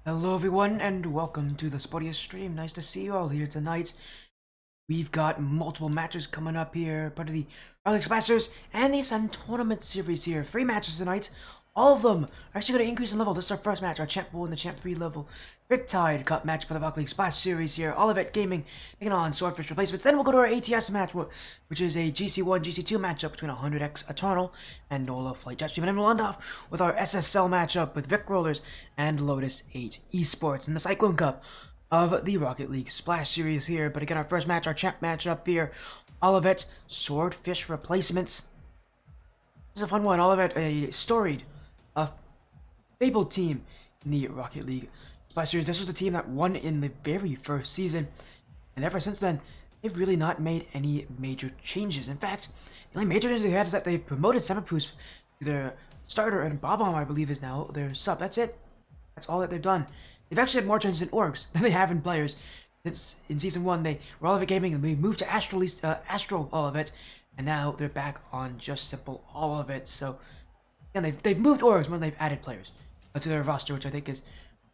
Hello everyone and welcome to the Spottiest stream. Nice to see you all here tonight. We've got multiple matches coming up here, part of the Rocket League Masters and the Sun Tournament series here. 3 matches tonight. All of them are actually going to increase in level. This is our first match, our Champ 1 and the Champ 3 level. Riptide Cup match for the Rocket League Splash series here. Olivett Gaming taking on Swordfish replacements. Then we'll go to our ATS match, which is a GC1, GC2 matchup between 100X Eternal and Nola Flight Jetstream. And then we'll end off with our SSL matchup with Vic Rollers and Lotus 8 Esports in the Cyclone Cup of the Rocket League Splash series here. But again, our first match, our champ matchup here, Olivett Swordfish replacements. This is a fun one. Olivett, a storied, fabled team in the Rocket League Splash series. This was the team that won in the very first season, and ever since then, they've really not made any major changes. In fact, the only major change they had is that they've promoted 7 Proofs to their starter, and Bob-omb, I believe, is now their sub. That's it. That's all that they've done. They've actually had more changes in orgs than they have in players. Since in Season 1, they were Olivett Gaming, and we moved to Astro Olivett, and now they're back on just simple Olivett. So, again, they've moved orgs more than they've added players to their roster, which I think is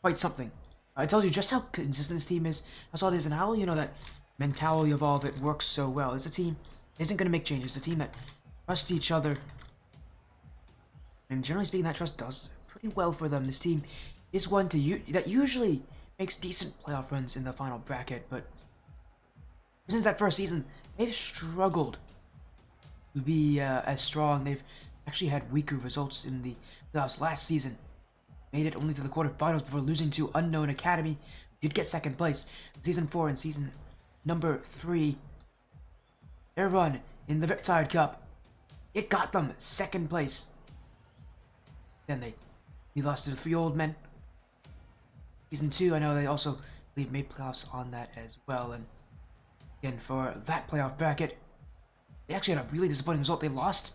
quite something. It tells you just how consistent this team is, how solid it is, and how, you know, that mentality of Olivett works so well. It's a team that isn't going to make changes. It's a team that trusts each other. And generally speaking, that trust does pretty well for them. This team is one that usually makes decent playoff runs in the final bracket, but since that first season, they've struggled to be as strong. They've actually had weaker results in the playoffs last season. Made it only to the quarterfinals before losing to Unknown Academy. You'd get second place. Season 4 and season number 3, their run in the Riptide Cup, it got them second place. Then they lost to the 3 Old Men. Season 2, I know they also made playoffs on that as well. And again, for that playoff bracket, they actually had a really disappointing result. They lost.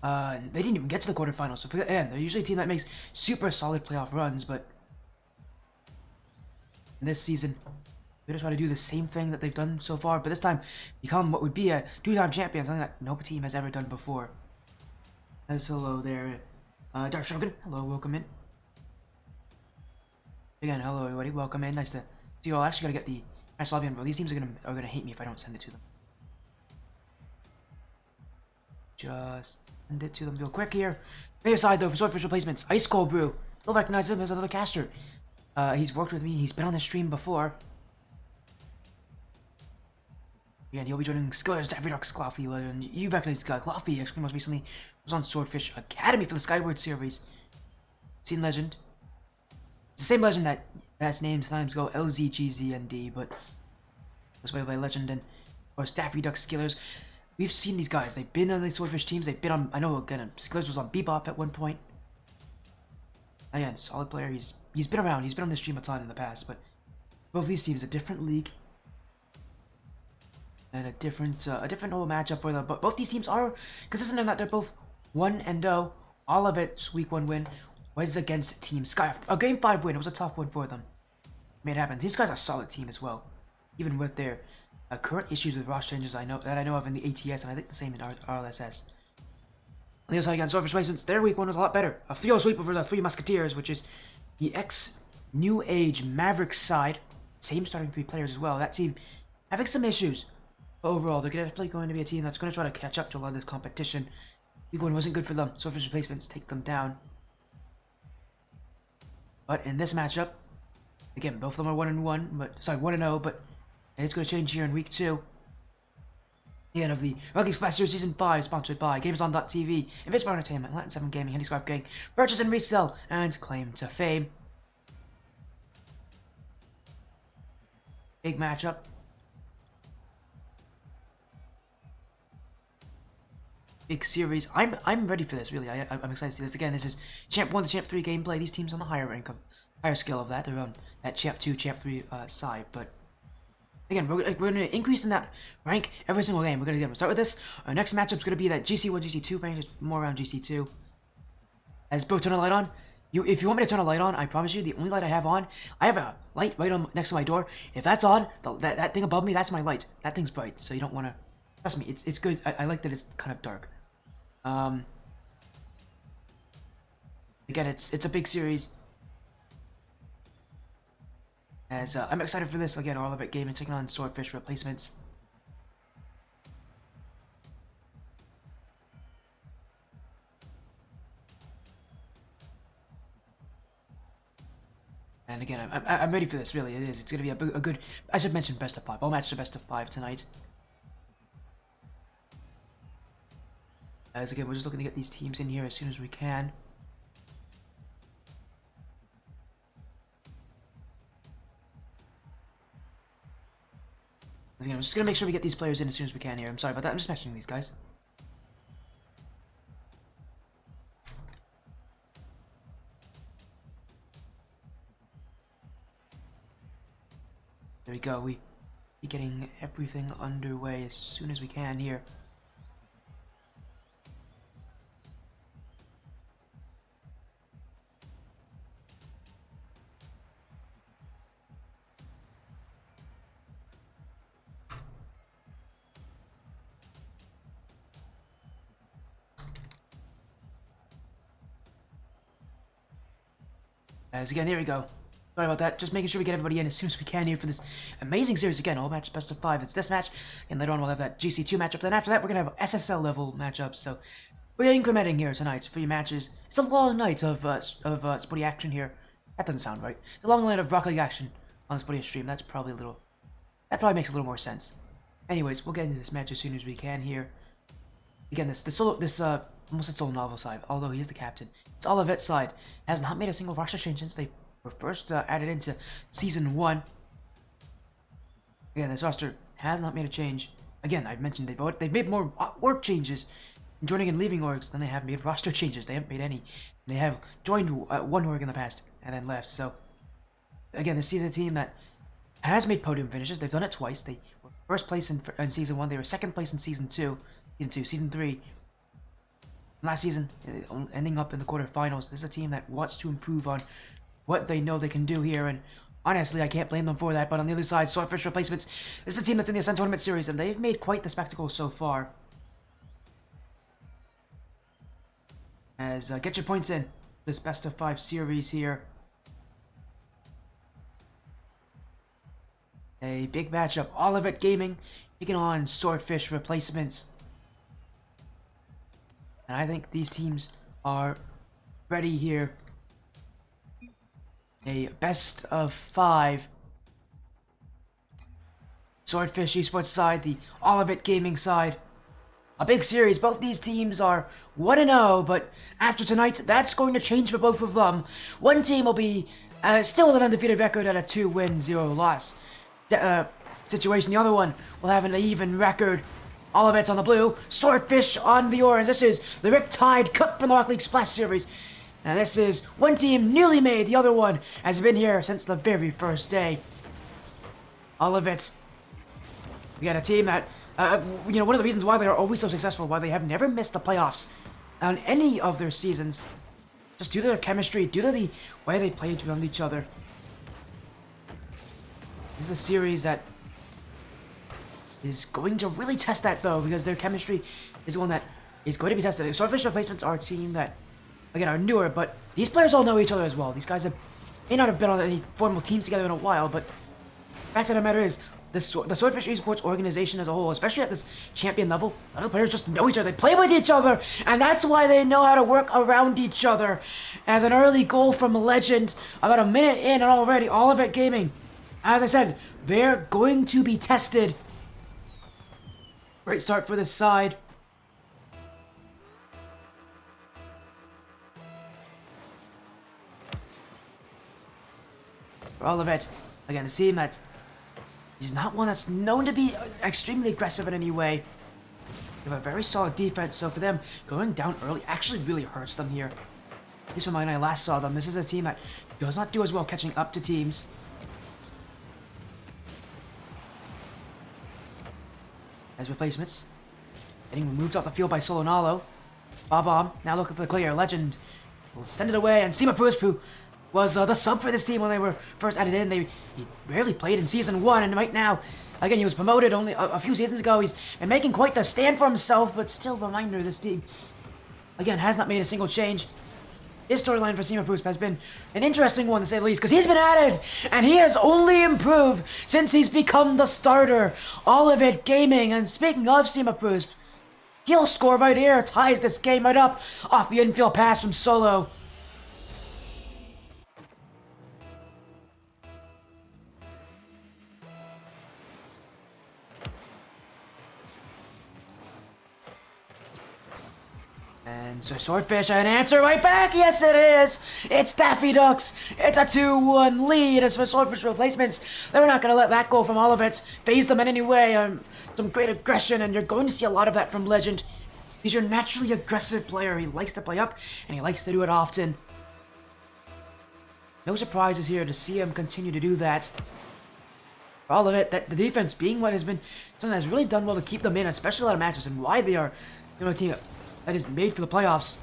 They didn't even get to the quarterfinals. So again, they're usually a team that makes super solid playoff runs, but in this season, they're going to try to do the same thing that they've done so far, but this time become what would be a 2-time champion, something that no team has ever done before. As hello there, Dark Shogun. Hello, welcome in. Again, hello everybody, welcome in. Nice to see you all. Actually, gotta get the match lobby on. These teams are gonna hate me if I don't send it to them. Just send it to them real quick here. Player side though for Swordfish replacements. Ice Cold Brew. You'll recognize him as another caster. He's worked with me. He's been on the stream before. Again, he'll be joining Skillers, Daffy Duck, Cloffy, and you recognize Cloffy. Actually, most recently was on Swordfish Academy for the Skyward series. Seen Legend. It's the same legend that's named times go LZGZND, but was played by Legend and of course Daffy Duck Skillers. We've seen these guys. They've been on the Swordfish teams. They've been on. I know again, Skillers was on Bebop at one point. Again, solid player. He's been around. He's been on the stream a ton in the past. But both these teams, a different league and a different whole matchup for them. But both these teams are consistent in that they're both 1-0. Olivett's week 1 win was against Team Sky. A game 5 win. It was a tough one for them. Made it happen. Team Sky's a solid team as well, even with their current issues with roster changes I know of in the ATS, and I think the same in RLSS. On the other side, again, Swordfish replacements. Their week 1 was a lot better. A 3-0 sweep over the 3 Musketeers, which is the ex-New Age Mavericks side. Same starting 3 players as well. That team having some issues. But overall, they're definitely going to be a team that's going to try to catch up to a lot of this competition. Week 1 wasn't good for them. Swordfish replacements take them down. But in this matchup, again, both of them are 1-1, but sorry, 1-0, but it's going to change here in week 2. The end of the Rocket League Splash Series Season 5, sponsored by GamersOn.tv, Invincible Entertainment, Latin 7 Gaming, Handyscribe Gang, purchase and resell, and claim to fame. Big matchup. Big series. I'm ready for this, really. I'm excited to see this. Again, this is Champ 1 to Champ 3 gameplay. These teams on the higher rank, higher scale of that. They're on that Champ 2, Champ 3 side. But again, we're going to increase in that rank every single game. We're going to start with this. Our next matchup is going to be that GC1, GC2 rank. It's more around GC2. As bro, turn a light on. If you want me to turn a light on, I promise you, the only light I have on, I have a light right on next to my door. If that's on, that thing above me, that's my light. That thing's bright, so you don't want to. Trust me, it's good. I like that it's kind of dark. Again, it's a big series. As I'm excited for this again, Olivett Gaming taking on Swordfish replacements. And again, I'm ready for this. Really, it is. It's gonna be a good. As I mentioned, best of 5. All matches are best of 5 tonight. As again, we're just looking to get these teams in here as soon as we can. Again, I'm just gonna make sure we get these players in as soon as we can here. I'm sorry about that. I'm just mentioning these guys. There we go. We be getting everything underway as soon as we can here. As again, here we go. Sorry about that. Just making sure we get everybody in as soon as we can here for this amazing series. Again, all match best of 5. It's this match, and later on we'll have that GC2 matchup. Then after that, we're gonna have SSL level matchups. So we're incrementing here tonight. 3 matches. It's a long night of sporty action here. That doesn't sound right. It's a long night of Rocket League action on the sporty stream. That's probably a little. That probably makes a little more sense. Anyways, we'll get into this match as soon as we can here. Again, almost said solo novel side, although he is the captain. It's Olivett's side. Has not made a single roster change since they were first added into Season 1. Again, this roster has not made a change. Again, I've mentioned they've made more org changes joining and leaving orgs than they have made roster changes. They haven't made any. They have joined one org in the past and then left. So, again, this is a team that has made podium finishes. They've done it twice. They were first place in Season 1. They were second place in Season 2. Season 3. Last season, ending up in the quarterfinals. This is a team that wants to improve on what they know they can do here, and honestly, I can't blame them for that. But on the other side, Swordfish replacements. This is a team that's in the Ascent Tournament Series, and they've made quite the spectacle so far. As get your points in this best of 5 series here. A big matchup. Olivett Gaming taking on Swordfish replacements. And I think these teams are ready here. A best of 5. Swordfish Esports side, the Olivett Gaming side. A big series. Both these teams are 1-0, but after tonight, that's going to change for both of them. One team will be still with an undefeated record at a 2-win, 0-loss situation. The other one will have an even record. Olivett's on the blue, Swordfish on the orange. This is the Riptide Cup from the Rocket League Splash Series. Now this is one team newly made, the other one has been here since the very first day. Olivett. We got a team that, one of the reasons why they are always so successful, why they have never missed the playoffs on any of their seasons. Just due to their chemistry, due to the way they play around each other. This is a series that is going to really test that, though, because their chemistry is one that is going to be tested. Swordfish replacements are a team that, again, are newer, but these players all know each other as well. These guys may not have been on any formal teams together in a while, but the fact of the matter is, the Swordfish Esports organization as a whole, especially at this champion level, a lot of players just know each other. They play with each other, and that's why they know how to work around each other. As an early goal from Legend, about a minute in and already, Olivett Gaming, as I said, they're going to be tested. Great start for this side. For Olivett, again, a team that is not one that's known to be extremely aggressive in any way. They have a very solid defense, so for them, going down early actually really hurts them here. At least when I last saw them, this is a team that does not do as well catching up to teams. As replacements, getting removed off the field by Solonalo. Bob now looking for the clear. Legend will send it away, and Sima Pruspu was the sub for this team when they were first added in. He rarely played in Season 1, and right now, again, he was promoted only a few seasons ago. He's been making quite the stand for himself, but still, reminder, this team, again, has not made a single change. His storyline for Sima Prusp has been an interesting one, to say the least, because he's been added, and he has only improved since he's become the starter. Olivett Gaming, and speaking of Sima Prusp, he'll score right here, ties this game right up off the infield pass from Solo. And so Swordfish, an answer right back. Yes, it is. It's Daffy Ducks. It's a 2-1 lead. As for Swordfish replacements, they're not going to let that go from Olivett. Phase them in any way. Some great aggression, and you're going to see a lot of that from Legend. He's your naturally aggressive player. He likes to play up, and he likes to do it often. No surprises here to see him continue to do that. For all of it, that the defense being what has been something that's really done well to keep them in, especially a lot of matches, and why they are, a team that is made for the playoffs.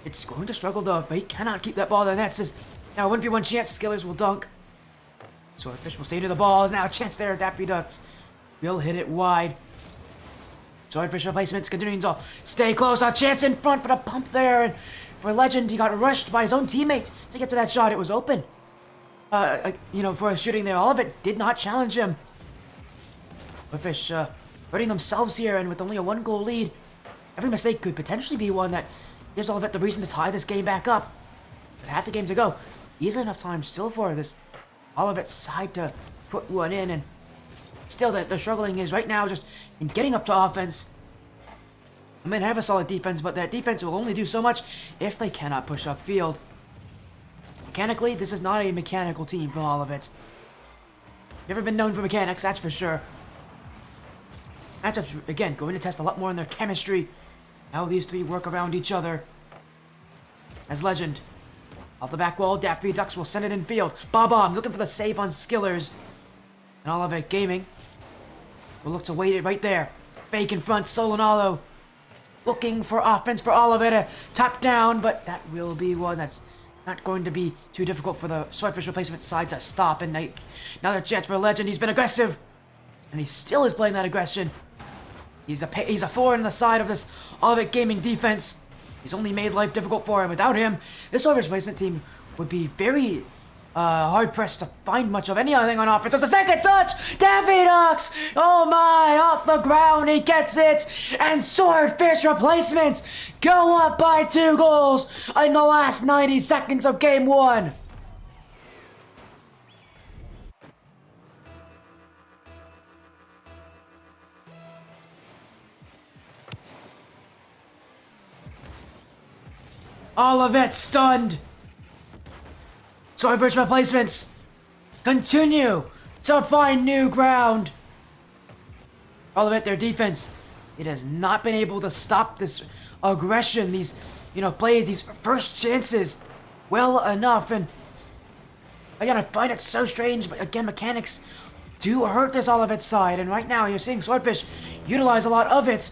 It's going to struggle though, but he cannot keep that ball in the nets. Now 1v1 chance, Skillers will dunk. Swordfish will stay near the ball. Now a chance there, Daffy Ducks will hit it wide. Swordfish replacements continuing to stay close. A chance in front, but a pump there. And for Legend, he got rushed by his own teammate to get to that shot. It was open. For a shooting there, Olivett did not challenge him. Swordfish, hurting themselves here, and with only a 1-goal lead, every mistake could potentially be one that gives Olivett the reason to tie this game back up. But half the game to go. Easily enough time still for this Olivett side to put one in, and still the struggling is right now just in getting up to offense. I mean, have a solid defense, but that defense will only do so much if they cannot push upfield. Mechanically, this is not a mechanical team for Olivett. Never been known for mechanics, that's for sure. Matchups, again, going to test a lot more on their chemistry. How these three work around each other. As Legend, off the back wall, Daffy Ducks will send it in field. Bob-omb, looking for the save on Skillers. And Olivett Gaming will look to wait it right there. Fake in front, Solonalo looking for offense for Olivett. Top down, but that will be one that's not going to be too difficult for the Swordfish replacement side to stop. And another chance for Legend. He's been aggressive, and he still is playing that aggression. He's a thorn in the side of this Olivett Gaming defense. He's only made life difficult for him. Without him, this Swordfish replacement team would be very hard-pressed to find much of anything on offense. It's a second touch! Daffy Ducks! Oh my! Off the ground, he gets it! And Swordfish replacements go up by 2 goals in the last 90 seconds of Game 1. Olivett stunned. Swordfish replacements continue to find new ground. Olivett, their defense, it has not been able to stop this aggression, these, plays, these first chances well enough. And again, I find it so strange, but again, mechanics do hurt this Olivett side. And right now, you're seeing Swordfish utilize a lot of it.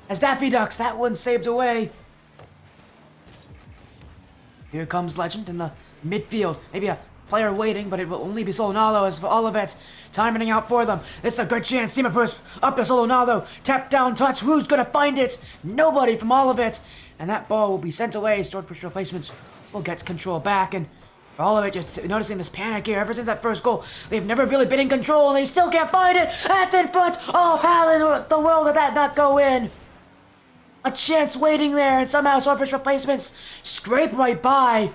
As Daffy Ducks, that one saved away. Here comes Legend in the midfield. Maybe a player waiting, but it will only be Solonalo. As for Olivett, time running out for them. This is a good chance. Sima Prusp up to Solonalo. Tap down touch. Who's going to find it? Nobody from Olivett. And that ball will be sent away. Swordfish replacements will get control back. And for Olivett, just noticing this panic here. Ever since that first goal, they've never really been in control, and they still can't find it. That's in front. Oh, how in the world did that not go in? A chance waiting there, and somehow Swordfish replacements scrape right by.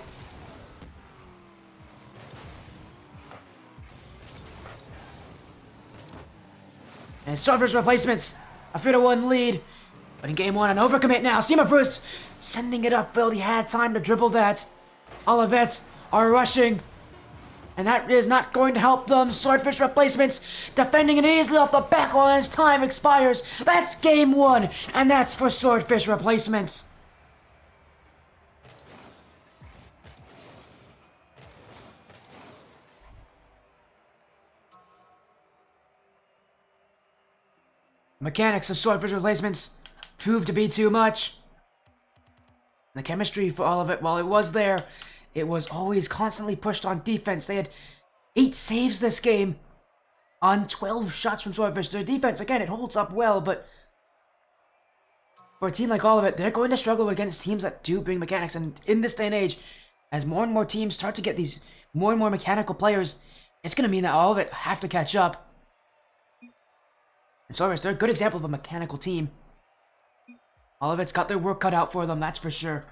And Swordfish replacements, a 3-1 lead. But in Game 1, an overcommit now. Sima Prusp sending it upfield. He had time to dribble that. Olivett are rushing. And that is not going to help them. Swordfish replacements defending it easily off the back wall as time expires. That's Game 1, and that's for Swordfish replacements. Mechanics of Swordfish replacements proved to be too much. The chemistry for all of it, while it was there, it was always constantly pushed on defense. They had 8 saves this game on 12 shots from Swordfish. Their defense, again, it holds up well, but For a team like Olivett, they're going to struggle against teams that do bring mechanics. And in this day and age, as more and more teams start to get these more and more mechanical players, it's going to mean that Olivett have to catch up. And Swordfish, they're a good example of a mechanical team. Olivett's got their work cut out for them, that's for sure.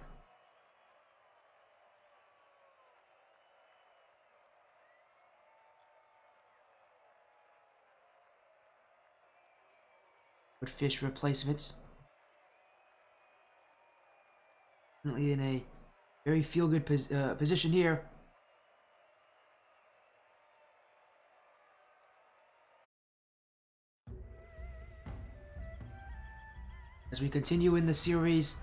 Swordfish replacements. Definitely in a very feel-good position here. As we continue in the series,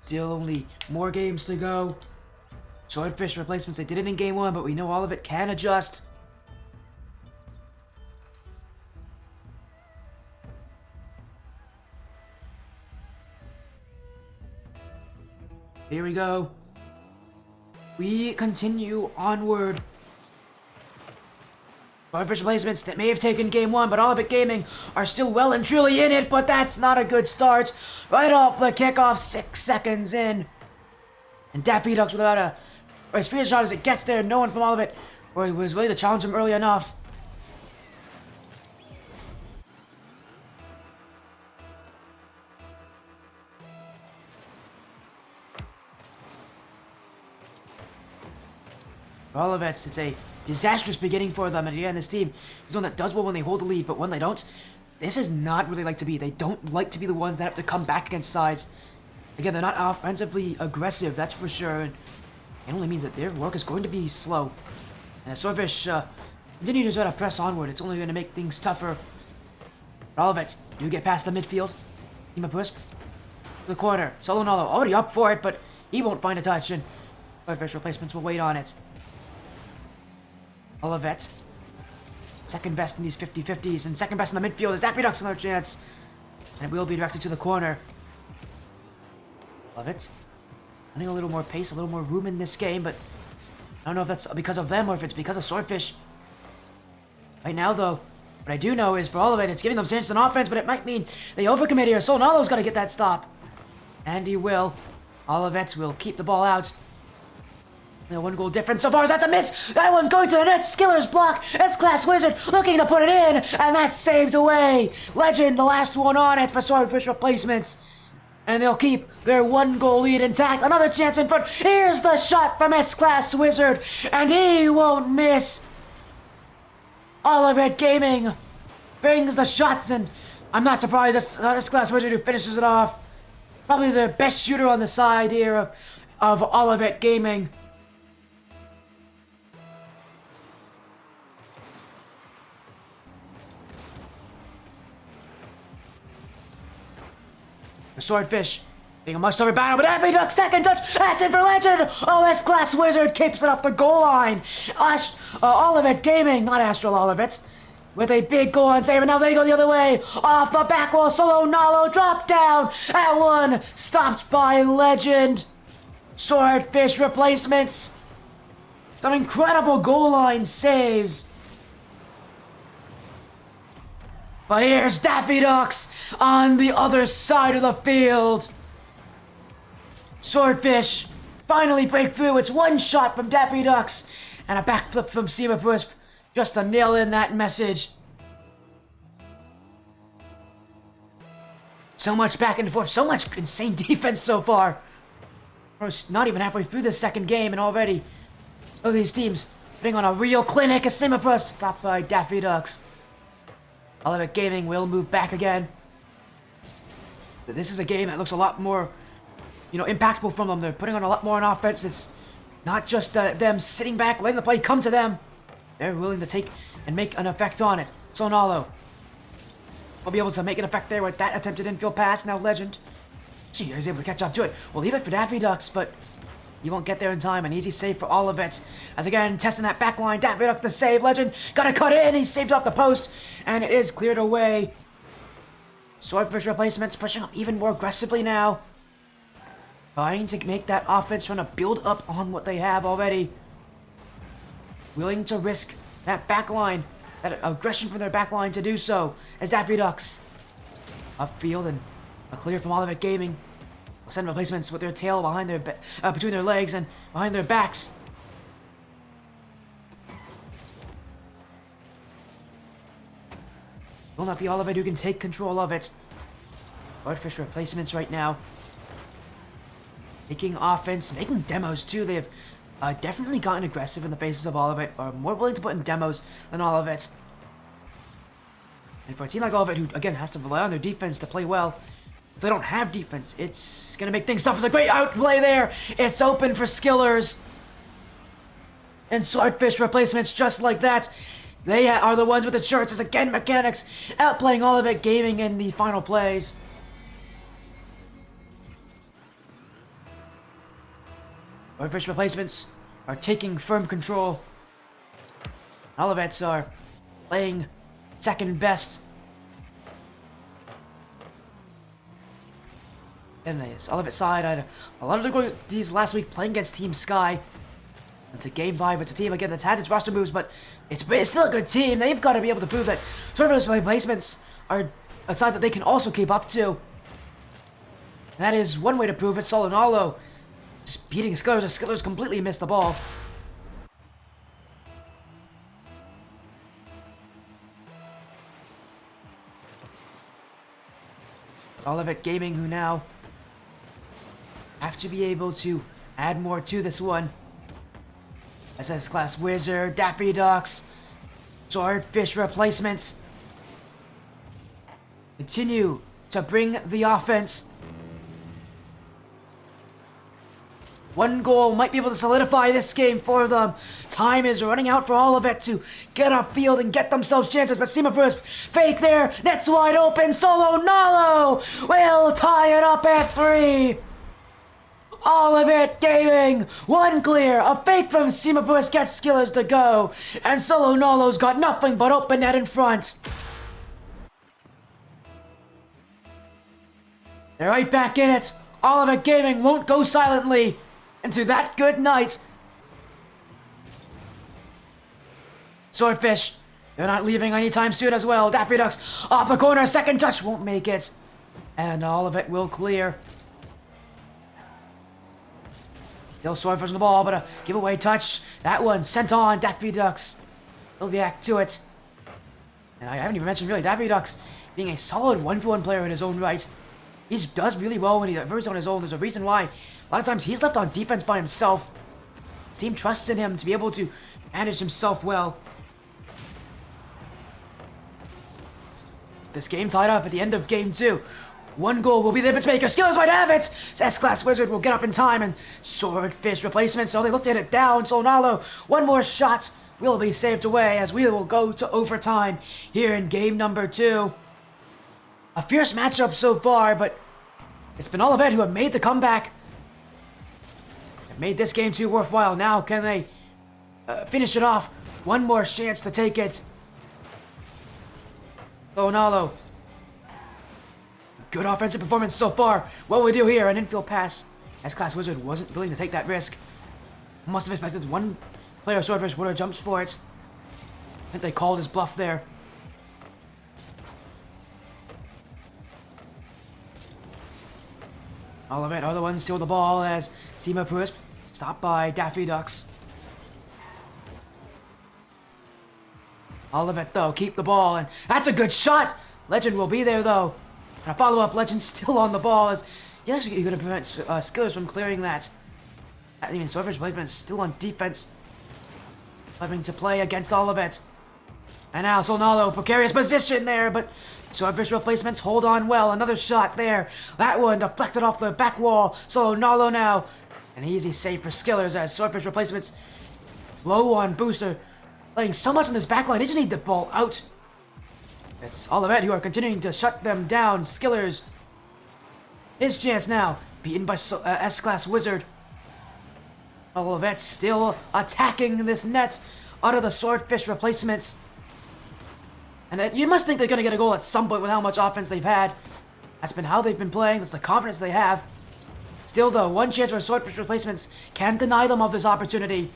still only more games to go. Swordfish replacements, they did it in game 1, but we know all of it can adjust. Here we go. We continue onward. Swordfish replacements that may have taken game 1, but Olivett Gaming are still well and truly in it, but that's not a good start. Right off the kickoff, 6 seconds in. And Daffy Ducks without as free a shot as it gets there. No one from Olivett was willing to challenge him early enough. Olivett, it's a disastrous beginning for them, and again, this team is one that does well when they hold the lead, but when they don't, this is not where they like to be. They don't like to be the ones that have to come back against sides. Again, they're not offensively aggressive, that's for sure, and it only means that their work is going to be slow. And as Swordfish continue to try to press onward, it's only going to make things tougher. Olivett, do get past the midfield. Team of Wisp. The corner. Solo Nola already up for it, but he won't find a touch, and Swordfish replacements will wait on it. Olivett, second best in these 50-50s, and second best in the midfield is Daffy Ducks another chance. And it will be directed to the corner. Olivett, I need a little more pace, a little more room in this game, but I don't know if that's because of them or if it's because of Swordfish. Right now, though, what I do know is for Olivett, it's giving them chances on offense, but it might mean they overcommit here. So Nolo's got to get that stop. And he will. Olivett will keep the ball out. The 1 goal difference so far, that's a miss! That one's going to the net, Skiller's block, S-Class Wizard looking to put it in, and that's saved away! Legend, the last one on it for Swordfish replacements. And they'll keep their 1 goal lead intact, another chance in front, here's the shot from S-Class Wizard, and he won't miss! Olivett Gaming brings the shots, and I'm not surprised S-Class Wizard who finishes it off. Probably the best shooter on the side here of Olivett Gaming. Swordfish being a much tougher battle, but Daffy Duck second touch, that's in for Legend! Oh, S-Class Wizard keeps it up the goal line. Olivett Gaming, not Astral Olivett, with a big goal line save, and now they go the other way. Off the back wall, Solo Nolo drop down. That one stopped by Legend. Swordfish replacements. Some incredible goal line saves. But here's Daffy Ducks on the other side of the field. Swordfish finally break through. It's 1 shot from Daffy Ducks and a backflip from Seema Wisp just to nail in that message. So much back and forth, so much insane defense so far. We're not even halfway through the second game, and already both of these teams putting on a real clinic. A Seema Wisp stopped by Daffy Ducks. Olivett Gaming will move back again. But this is a game that looks a lot more, impactful from them. They're putting on a lot more on offense. It's not just them sitting back, letting the play come to them. They're willing to take and make an effect on it. So Nolo will be able to make an effect there with that attempted infield pass. Now Legend, he is able to catch up to it. We'll leave it for Daffy Ducks, but he won't get there in time. An easy save for Olivett. As again, testing that back line. Daffy Ducks the save. Legend got to cut in. He's saved off the post, and it is cleared away. Swordfish replacements pushing up even more aggressively now. Trying to make that offense, trying to build up on what they have already. Willing to risk that back line, that aggression from their back line to do so. As Daffy Ducks upfield, and A clear from Olivett Gaming. Will send replacements with their tail behind their between their legs and behind their backs. Will not be Olivett who can take control of it. Swordfish replacements right now. Making offense, making demos too. They've definitely gotten aggressive in the faces of Olivett, are more willing to put in demos than Olivett. And for a team like Olivett, who again has to rely on their defense to play well, if they don't have defense, it's gonna make things tough. It's a great outplay there. It's open for Skillers. And Swordfish replacements just like that. They are the ones with the shirts as again Mechanics outplaying Olivett Gaming in the final plays. Swordfish replacements are taking firm control. Olivett's are playing second best. And the Olivett side had a lot of difficulties last week playing against Team Sky. It's a game 5. It's a team again that's had its roster moves, but it's still a good team. They've got to be able to prove that Swordfish replacements are a side that they can also keep up to. And that is one way to prove it. Nola just beating Skillers as Skillers completely missed the ball. Olivett Gaming, who now have to be able to add more to this one. SS Class Wizard, Daffy Ducks, Swordfish replacements. Continue to bring the offense. One goal might be able to solidify this game for them. Time is running out for Olivett to get upfield and get themselves chances. But Seamapurus fake there. Net's wide open. Solo Nolo will tie it up at 3. Olivett Gaming, one clear. A fake from Seamapurus gets Skillers to go. And Solo Nolo's got nothing but open net in front. They're right back in it. Olivett Gaming won't go silently into that good night. Swordfish, they're not leaving anytime soon as well. Daffy Ducks off the corner, second touch won't make it. And Olivett will clear. Still Swordfish on the ball, but a giveaway touch. That one sent on. Daffy Ducks will react to it. And I haven't even mentioned really Daffy Ducks being a solid 1-for-1 player in his own right. He does really well when he diverts on his own. There's a reason why. A lot of times he's left on defense by himself. The team trusts in him to be able to manage himself well. This game tied up at the end of game 2. One goal will be the difference maker. Skillers might have it. S-Class Wizard will get up in time and Swordfish replacement. So they looked at it down. So Nalo, one more shot will be saved away as we will go to overtime here in game number 2. A fierce matchup so far, but it's been Olivett who have made the comeback. Have made this game 2 worthwhile. Now can they finish it off? One more chance to take it. Nalo. Good offensive performance so far. What will we do here? An infield pass. S-Class Wizard wasn't willing to take that risk. Must have expected one player of Swordfish would have jumped for it. I think they called his bluff there. Olivett are the ones steal the ball as Seamapurus stopped by Daffy Ducks. Olivett though, keep the ball, and that's a good shot! Legend will be there though. And a follow-up, Legend still on the ball as he's actually going to prevent Skillers from clearing that. I mean, Swordfish replacement is still on defense. Having to play against Olivett. And now Solnalo, precarious position there, but Swordfish replacements hold on well. Another shot there. That one deflected off the back wall. Solnalo now. An easy save for Skillers as Swordfish replacements low on booster. Playing so much on this back line, they just need the ball out. It's Olivett who are continuing to shut them down. Skillers. His chance now. Beaten by S-Class Wizard. Olivett still attacking this net out of the Swordfish replacements. And you must think they're going to get a goal at some point with how much offense they've had. That's been how they've been playing. That's the confidence they have. Still, though, one chance where Swordfish replacements can't deny them of this opportunity.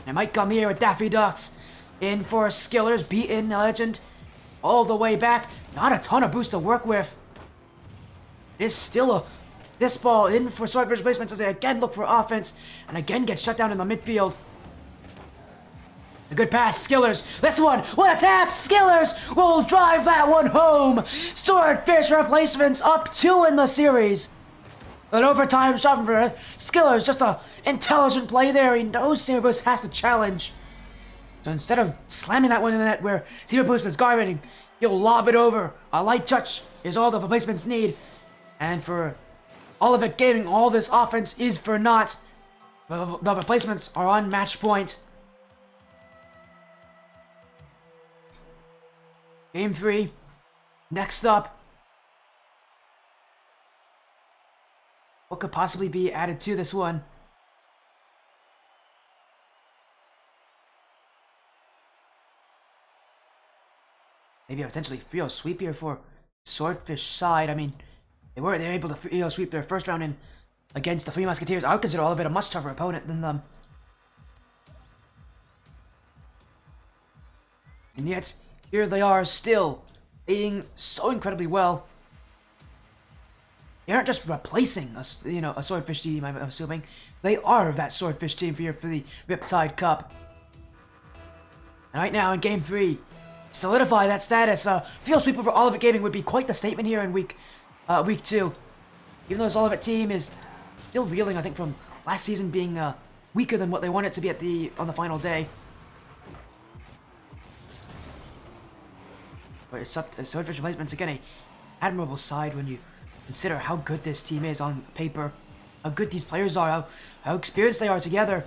It might come here with Daffy Ducks. In for Skillers, beaten Legend. All the way back. Not a ton of boost to work with. It is still this ball in for Swordfish replacements as they again look for offense and again get shut down in the midfield. A good pass, Skillers. This one, what a tap! Skillers will drive that one home. Swordfish replacements up 2 in the series. An overtime shot for Skillers, just a intelligent play there. He knows Seabus has to challenge. So instead of slamming that one in the net where Seabus was guarding, he'll lob it over. A light touch is all the replacements need. And for Olivett Gaming, all this offense is for naught. The replacements are on match point. Game 3. Next up. What could possibly be added to this one? Maybe a potentially free sweep here for Swordfish side. I mean, they're able to free sweep their first round in against the Three Musketeers. I would consider Olivett a much tougher opponent than them. And yet, here they are still playing so incredibly well. They aren't just replacing a Swordfish team, I'm assuming. They are that Swordfish team here for the Riptide Cup. And right now in Game 3, solidify that status. Field sweep over Olivett Gaming would be quite the statement here in week 2. Even though this Olivett team is still reeling, I think, from last season being weaker than what they want it to be on the final day. But it's up to Swordfish replacements again, a admirable side when you consider how good this team is on paper, how good these players are, how experienced they are together.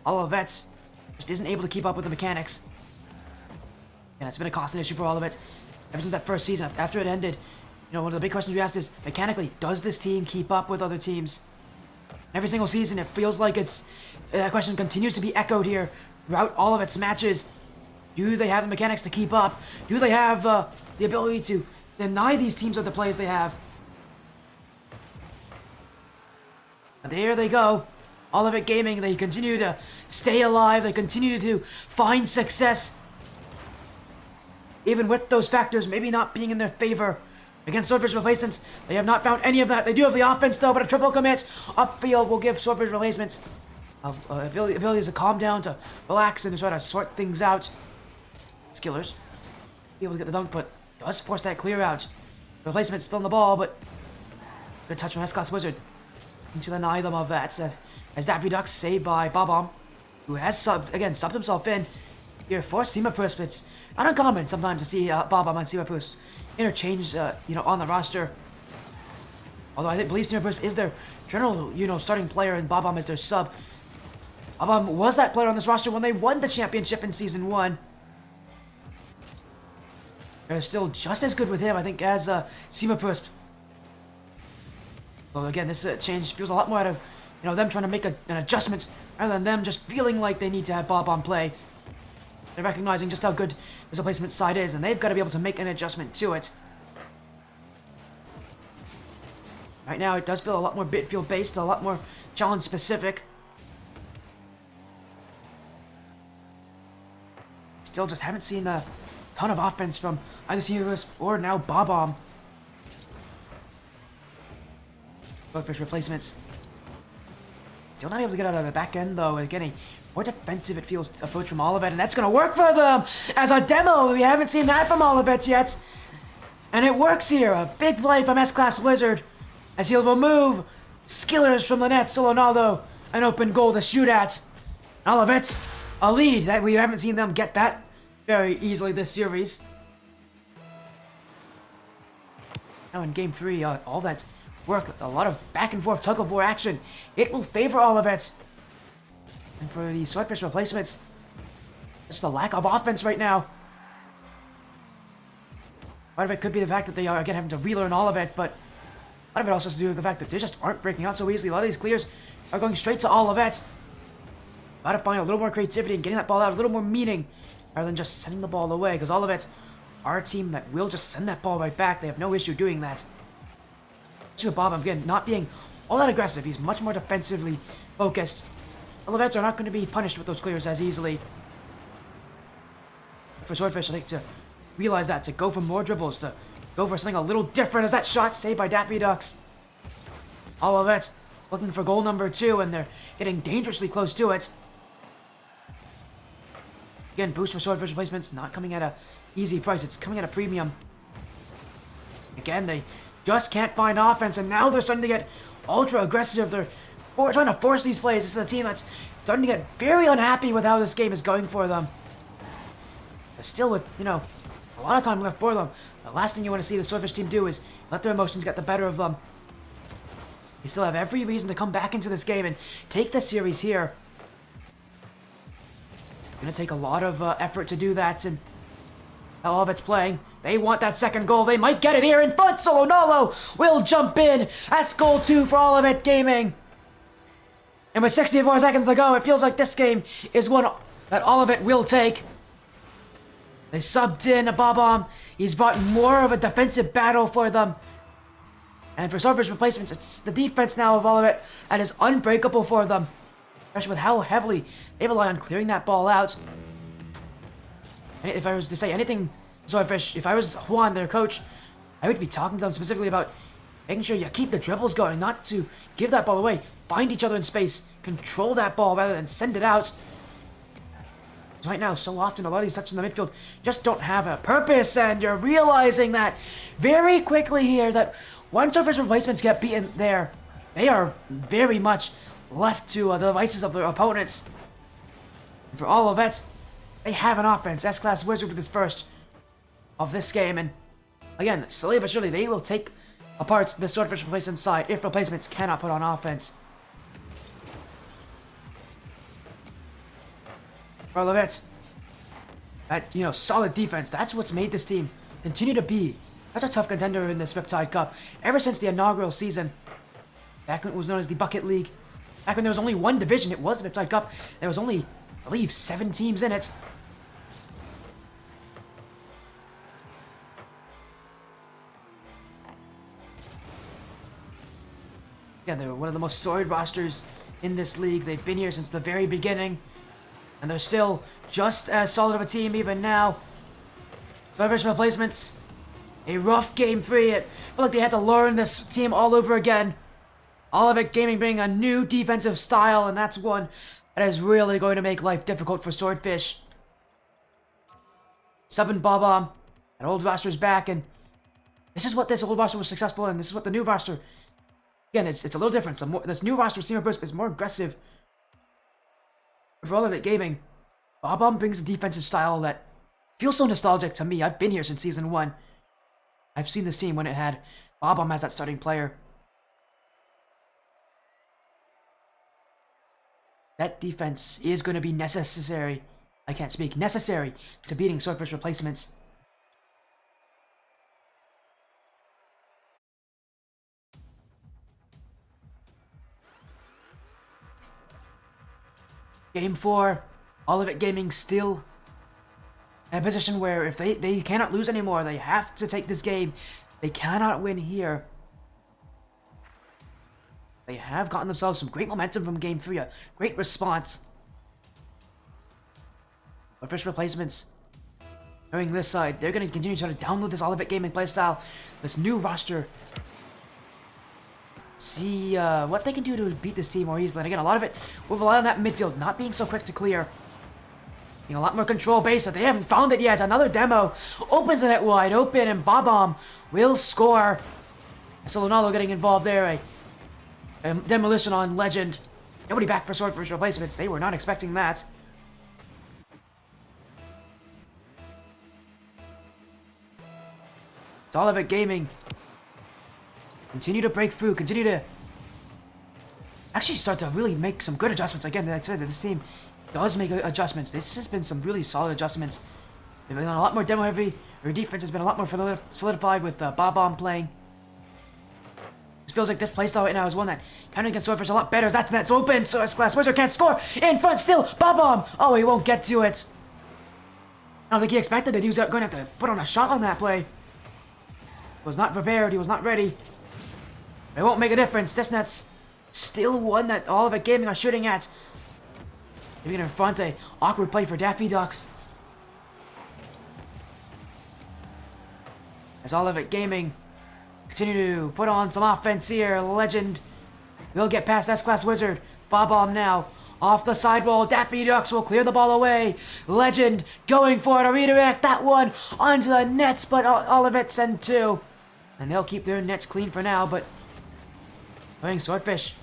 Olivett just isn't able to keep up with the mechanics. And it's been a constant issue for Olivett ever since that first season. After it ended, one of the big questions we asked is, mechanically, does this team keep up with other teams? Every single season, it feels like that question continues to be echoed here throughout all of its matches. Do they have the mechanics to keep up? Do they have the ability to deny these teams of the plays they have? And there they go. Olivett Gaming, they continue to stay alive. They continue to find success. Even with those factors maybe not being in their favor. Against Swordfish replacements, they have not found any of that. They do have the offense though, but a triple commit upfield will give Swordfish replacements abilities to calm down, to relax, and to try to sort things out. Skillers be able to get the dunk, but does force that clear out. Replacement still on the ball, but good touch from S-Class Wizard to deny them of that. As that Redux saved by Bob-omb, who has subbed himself in here for Seamapus. It's not uncommon sometimes to see Bob-omb and Seamapus interchange, on the roster. Although I believe Seamapus is their general, starting player, and Bob-omb is their sub. Bob-omb was that player on this roster when they won the championship in Season 1. They're still just as good with him, I think, as Seamapus. Well, again, this change feels a lot more out of, them trying to make an adjustment rather than them just feeling like they need to have Bob-omb play. They're recognizing just how good this replacement side is, and they've got to be able to make an adjustment to it. Right now, it does feel a lot more midfield-based, a lot more challenge-specific. Still just haven't seen a ton of offense from either Seamapus or now Bob-omb. Swordfish replacements. Still not able to get out of the back end, though. Again, a more defensive, it feels, approach from Olivett, and that's going to work for them as a demo. We haven't seen that from Olivett yet. And it works here. A big play from S-Class Wizard as he'll remove Skillers from the net. Solonaldo, an open goal to shoot at. Olivett, a lead that we haven't seen them get that very easily this series. Now in Game 3, all that work, a lot of back and forth tug-of-war action. It will favor Olivett. And for the Swordfish replacements, just a lack of offense right now. Part of it could be the fact that they are again having to relearn Olivett, but part of it also has to do with the fact that they just aren't breaking out so easily. A lot of these clears are going straight to Olivett. Gotta find a little more creativity and getting that ball out, a little more meaning, rather than just sending the ball away, because Olivett are a team that will just send that ball right back. They have no issue doing that. Especially with Bob, again, not being all that aggressive. He's much more defensively focused. Olivetts are not going to be punished with those clears as easily. For Swordfish, I think to realize that, to go for more dribbles, to go for something a little different as that shot saved by Daffy Ducks. Olivett looking for goal number 2, and they're getting dangerously close to it. Again, boost for Swordfish replacements, not coming at a easy price. It's coming at a premium. Again, they just can't find offense, and now they're starting to get ultra aggressive. They're trying to force these plays. This is a team that's starting to get very unhappy with how this game is going for them. But still with, a lot of time left for them. The last thing you want to see the Swordfish team do is let their emotions get the better of them. They still have every reason to come back into this game and take the series here. It's going to take a lot of effort to do that, and Olivett's playing. They want that second goal. They might get it here in front. Solo Nola will jump in. That's goal 2 for Olivett Gaming. And with 64 seconds to go, it feels like this game is one that Olivett will take. They subbed in a Bob-omb. He's brought more of a defensive battle for them. And for Swordfish replacements, it's the defense now of Olivett that is unbreakable for them. Especially with how heavily they rely on clearing that ball out. And if I was to say anything, Swordfish, if I was Juan, their coach, I would be talking to them specifically about making sure you keep the dribbles going, not to give that ball away. Find each other in space, control that ball rather than send it out. Right now, so often, a lot of these touches in the midfield just don't have a purpose, and you're realizing that very quickly here that once Swordfish replacements get beaten there, they are very much left to the devices of their opponents. And for Olivett, they have an offense. S-Class Wizard with his first of this game, and again, slowly but surely, they will take apart the Swordfish replacement side if replacements cannot put on offense. For Olivett, that, solid defense, that's what's made this team continue to be such a tough contender in this Riptide Cup ever since the inaugural season. Back when it was known as the Bucket League. Back when there was only one division, it was the Riptide Cup. There was only, I believe, 7 teams in it. Yeah, they're one of the most storied rosters in this league. They've been here since the very beginning. And they're still just as solid of a team even now. Swordfish replacements. A rough game 3. It felt like they had to learn this team all over again. Olivett Gaming bringing a new defensive style, and that's one that is really going to make life difficult for Swordfish. Subbing Bob-omb. That old roster's back, and this is what this old roster was successful in. This is what the new roster... Again, it's a little different. This new roster is more aggressive. For Olivett Gaming, Bob-omb brings a defensive style that feels so nostalgic to me. I've been here since Season 1. I've seen the scene when it had Bob-omb as that starting player. That defense is going to be necessary. I can't speak. Necessary to beating Swordfish replacements. Game 4, Olivett Gaming still in a position where if they cannot lose anymore, they have to take this game. They cannot win here. They have gotten themselves some great momentum from Game 3, a great response. But Swordfish replacements, during this side, they're going to continue trying to download this Olivett Gaming playstyle, this new roster. See what they can do to beat this team more easily. And again, a lot of it will rely on that midfield not being so quick to clear. Being a lot more control based, so they haven't found it yet. Another demo opens the net wide open, and Bob-omb will score. So Nola getting involved there. A demolition on Legend. Nobody back for Swordfish replacements. They were not expecting that. It's Olivett Gaming. Continue to break through, continue to actually start to really make some good adjustments. Again, like I said, that this team does make adjustments. This has been some really solid adjustments. They've been a lot more demo heavy. Their defense has been a lot more solidified with Bob-omb playing. It feels like this playstyle right now is one that counting against Swordfish a lot better. That's net's open, so S-Class Wizard can't score. In front still, Bob-omb. Oh, he won't get to it. I don't think he expected that he was going to have to put on a shot on that play. He was not prepared, he was not ready. It won't make a difference. This net's still one that Olivett Gaming are shooting at. Even in front, a awkward play for Daffy Ducks. As Olivett Gaming continue to put on some offense here. Legend will get past S-Class Wizard. Bob-omb now. Off the sidewall, Daffy Ducks will clear the ball away. Legend going for it, a redirect, that one onto the nets, but Olivett send two. And they'll keep their nets clean for now, but knowing Swordfish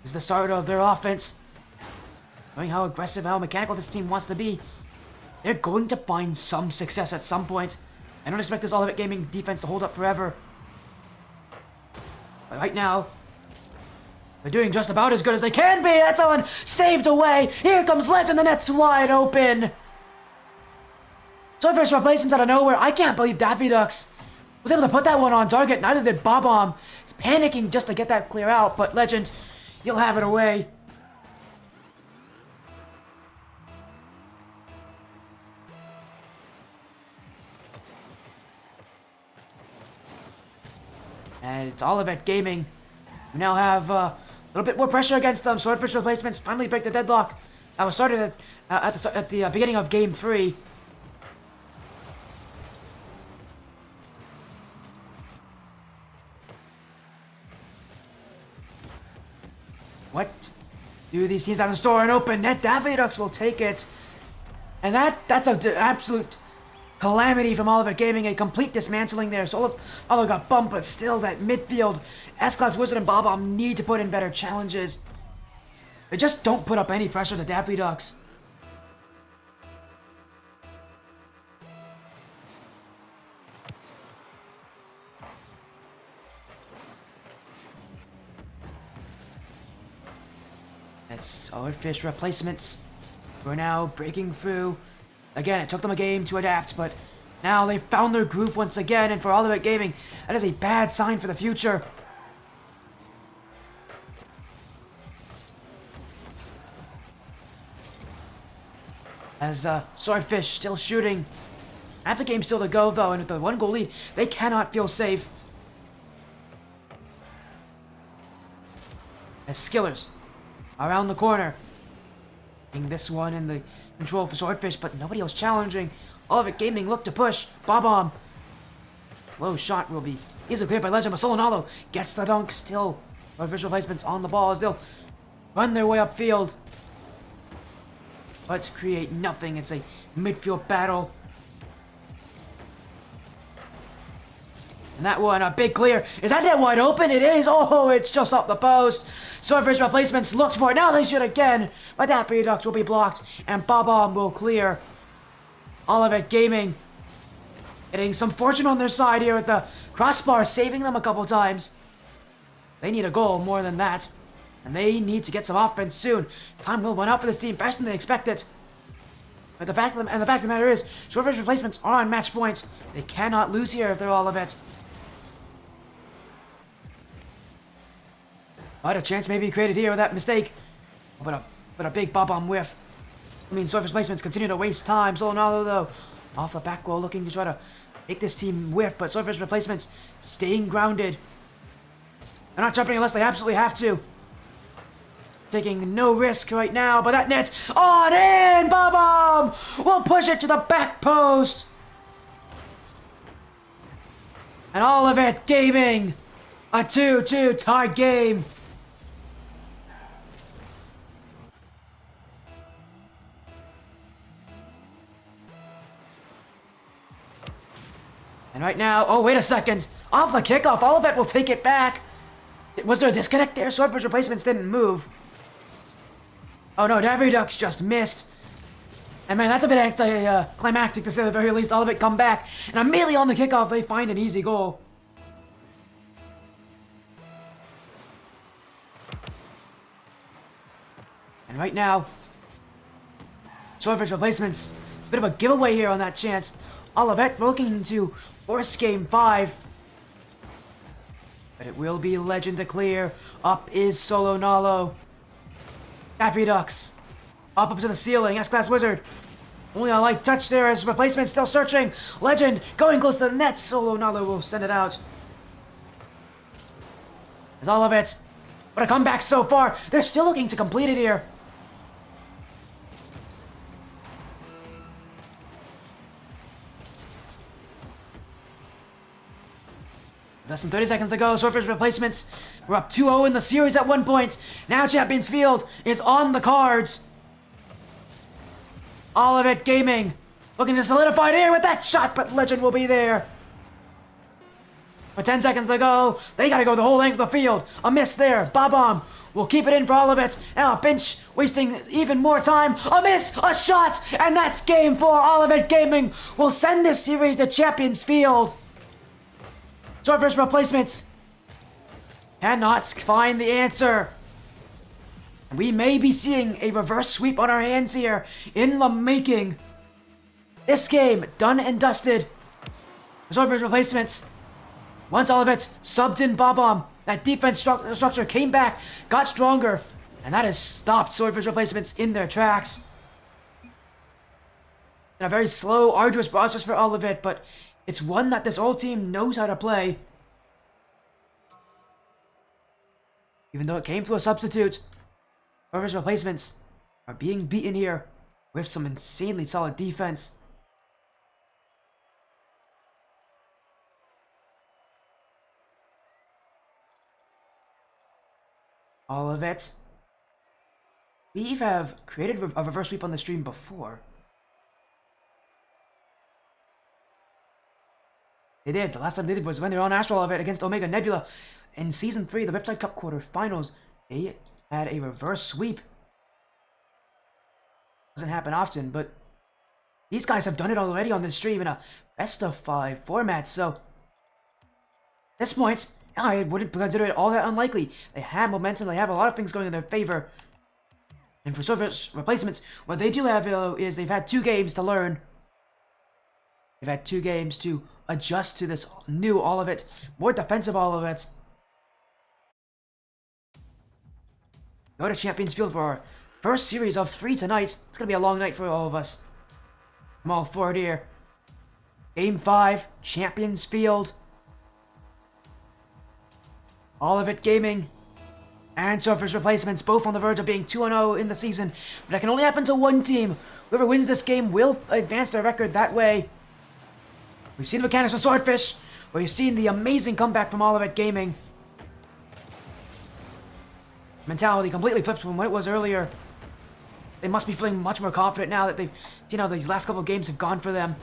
is the start of their offense, knowing how aggressive, how mechanical this team wants to be, they're going to find some success at some point. I don't expect this Olivett Gaming defense to hold up forever. But right now, they're doing just about as good as they can be. That's one saved away. Here comes Legend. The net's wide open. Swordfish replacements out of nowhere. I can't believe Daffy Ducks was able to put that one on target. Neither did Bob-omb. He's panicking just to get that clear out. But Legend, you'll have it away. And it's Olivett Gaming. We now have a little bit more pressure against them. Swordfish replacements finally break the deadlock that was started at the beginning of Game 3. What do these teams have in store? An open net. Daffy Ducks will take it. And that's an absolute calamity from Olivett Gaming, a complete dismantling there. So Olo got bumped, but still that midfield, S-Class Wizard and Bob-omb need to put in better challenges. They just don't put up any pressure to Daffy Ducks. That's Swordfish replacements. We're now breaking through. Again, it took them a game to adapt, but now they've found their groove once again, and for Olivett Gaming, that is a bad sign for the future. As Swordfish still shooting. Half the game still to go, though, and with the 1-goal lead, they cannot feel safe. As Skillers around the corner. Getting this one in the control for Swordfish, but nobody else challenging. Olivett Gaming look to push. Bob-omb. Low shot will be easily cleared by Legend, but Solonalo gets the dunk still. Swordfish replacements on the ball as they'll run their way upfield. But create nothing. It's a midfield battle. And that one, a big clear. Is that net wide open? It is. Oh, it's just off the post. Swordfish replacements looked for it. Now they shoot again. But Daffy Ducks will be blocked. And Bob-omb will clear. Olivett Gaming getting some fortune on their side here with the crossbar, saving them a couple times. They need a goal more than that. And they need to get some offense soon. Time will run out for this team faster than they expected. But the fact of the matter is, Swordfish replacements are on match points. They cannot lose here if they're Olivett. But a chance may be created here with that mistake. But a big Bob-omb whiff. I mean, Swordfish placements continue to waste time. Solonalo, though, off the back wall, looking to try to make this team whiff. But Swordfish replacements staying grounded. They're not jumping unless they absolutely have to. Taking no risk right now, but that net's on in! Bob-omb will push it to the back post. And Olivett Gaming, a 2-2 tie game. And right now, oh, wait a second. Off the kickoff, Olivett will take it back. Was there a disconnect there? Swordfish replacements didn't move. Oh no, Daffy Ducks just missed. And man, that's a bit anticlimactic to say the very least. Olivett come back, and immediately on the kickoff, they find an easy goal. And right now, Swordfish replacements, a bit of a giveaway here on that chance. Olivett looking to force game 5. But it will be Legend to clear. Up is Solonalo. Daffy Ducks. Up to the ceiling. S-Class Wizard. Only a light touch there as replacement still searching. Legend going close to the net. Solonalo will send it out. As Olivett. What a comeback so far. They're still looking to complete it here. Less than 30 seconds to go. Swordfish replacements. We're up 2-0 in the series at one point. Now Champions Field is on the cards. Olivett Gaming looking to solidify it here with that shot, but Legend will be there. With 10 seconds to go, they gotta go the whole length of the field. A miss there. Bob-omb will keep it in for Olivett. Now a pinch, wasting even more time. A miss, a shot, and that's game 4. Olivett Gaming will send this series to Champions Field. Swordfish replacements cannot find the answer. We may be seeing a reverse sweep on our hands here in the making. This game done and dusted. Swordfish replacements. Once Olivett subbed in Bob-omb, that defense structure came back, got stronger, and that has stopped Swordfish replacements in their tracks. And a very slow, arduous process for Olivett, but it's one that this old team knows how to play. Even though it came through a substitute, Swordfish replacements are being beaten here with some insanely solid defense. Olivett. We have created a reverse sweep on the stream before. They did. The last time they did was when they were on Astral Olivett against Omega Nebula. In Season 3, the Riptide Cup quarterfinals, they had a reverse sweep. Doesn't happen often, but these guys have done it already on this stream in a best-of-5 format, so at this point, I wouldn't consider it all that unlikely. They have momentum, they have a lot of things going in their favor. And for Swordfish replacements, what they do have is they've had 2 games to learn. They've had 2 games to adjust to this new Olivett, more defensive Olivett. Go to Champions Field for our first series of 3 tonight. It's going to be a long night for all of us. I'm all for it here. Game 5, Champions Field. Olivett Gaming and Swordfish replacements both on the verge of being 2-0 in the season, but that can only happen to one team. Whoever wins this game will advance their record that way. We've seen the mechanics from Swordfish, we've seen the amazing comeback from Olivett Gaming. Mentality completely flips from what it was earlier. They must be feeling much more confident now that they've seen how these last couple games have gone for them.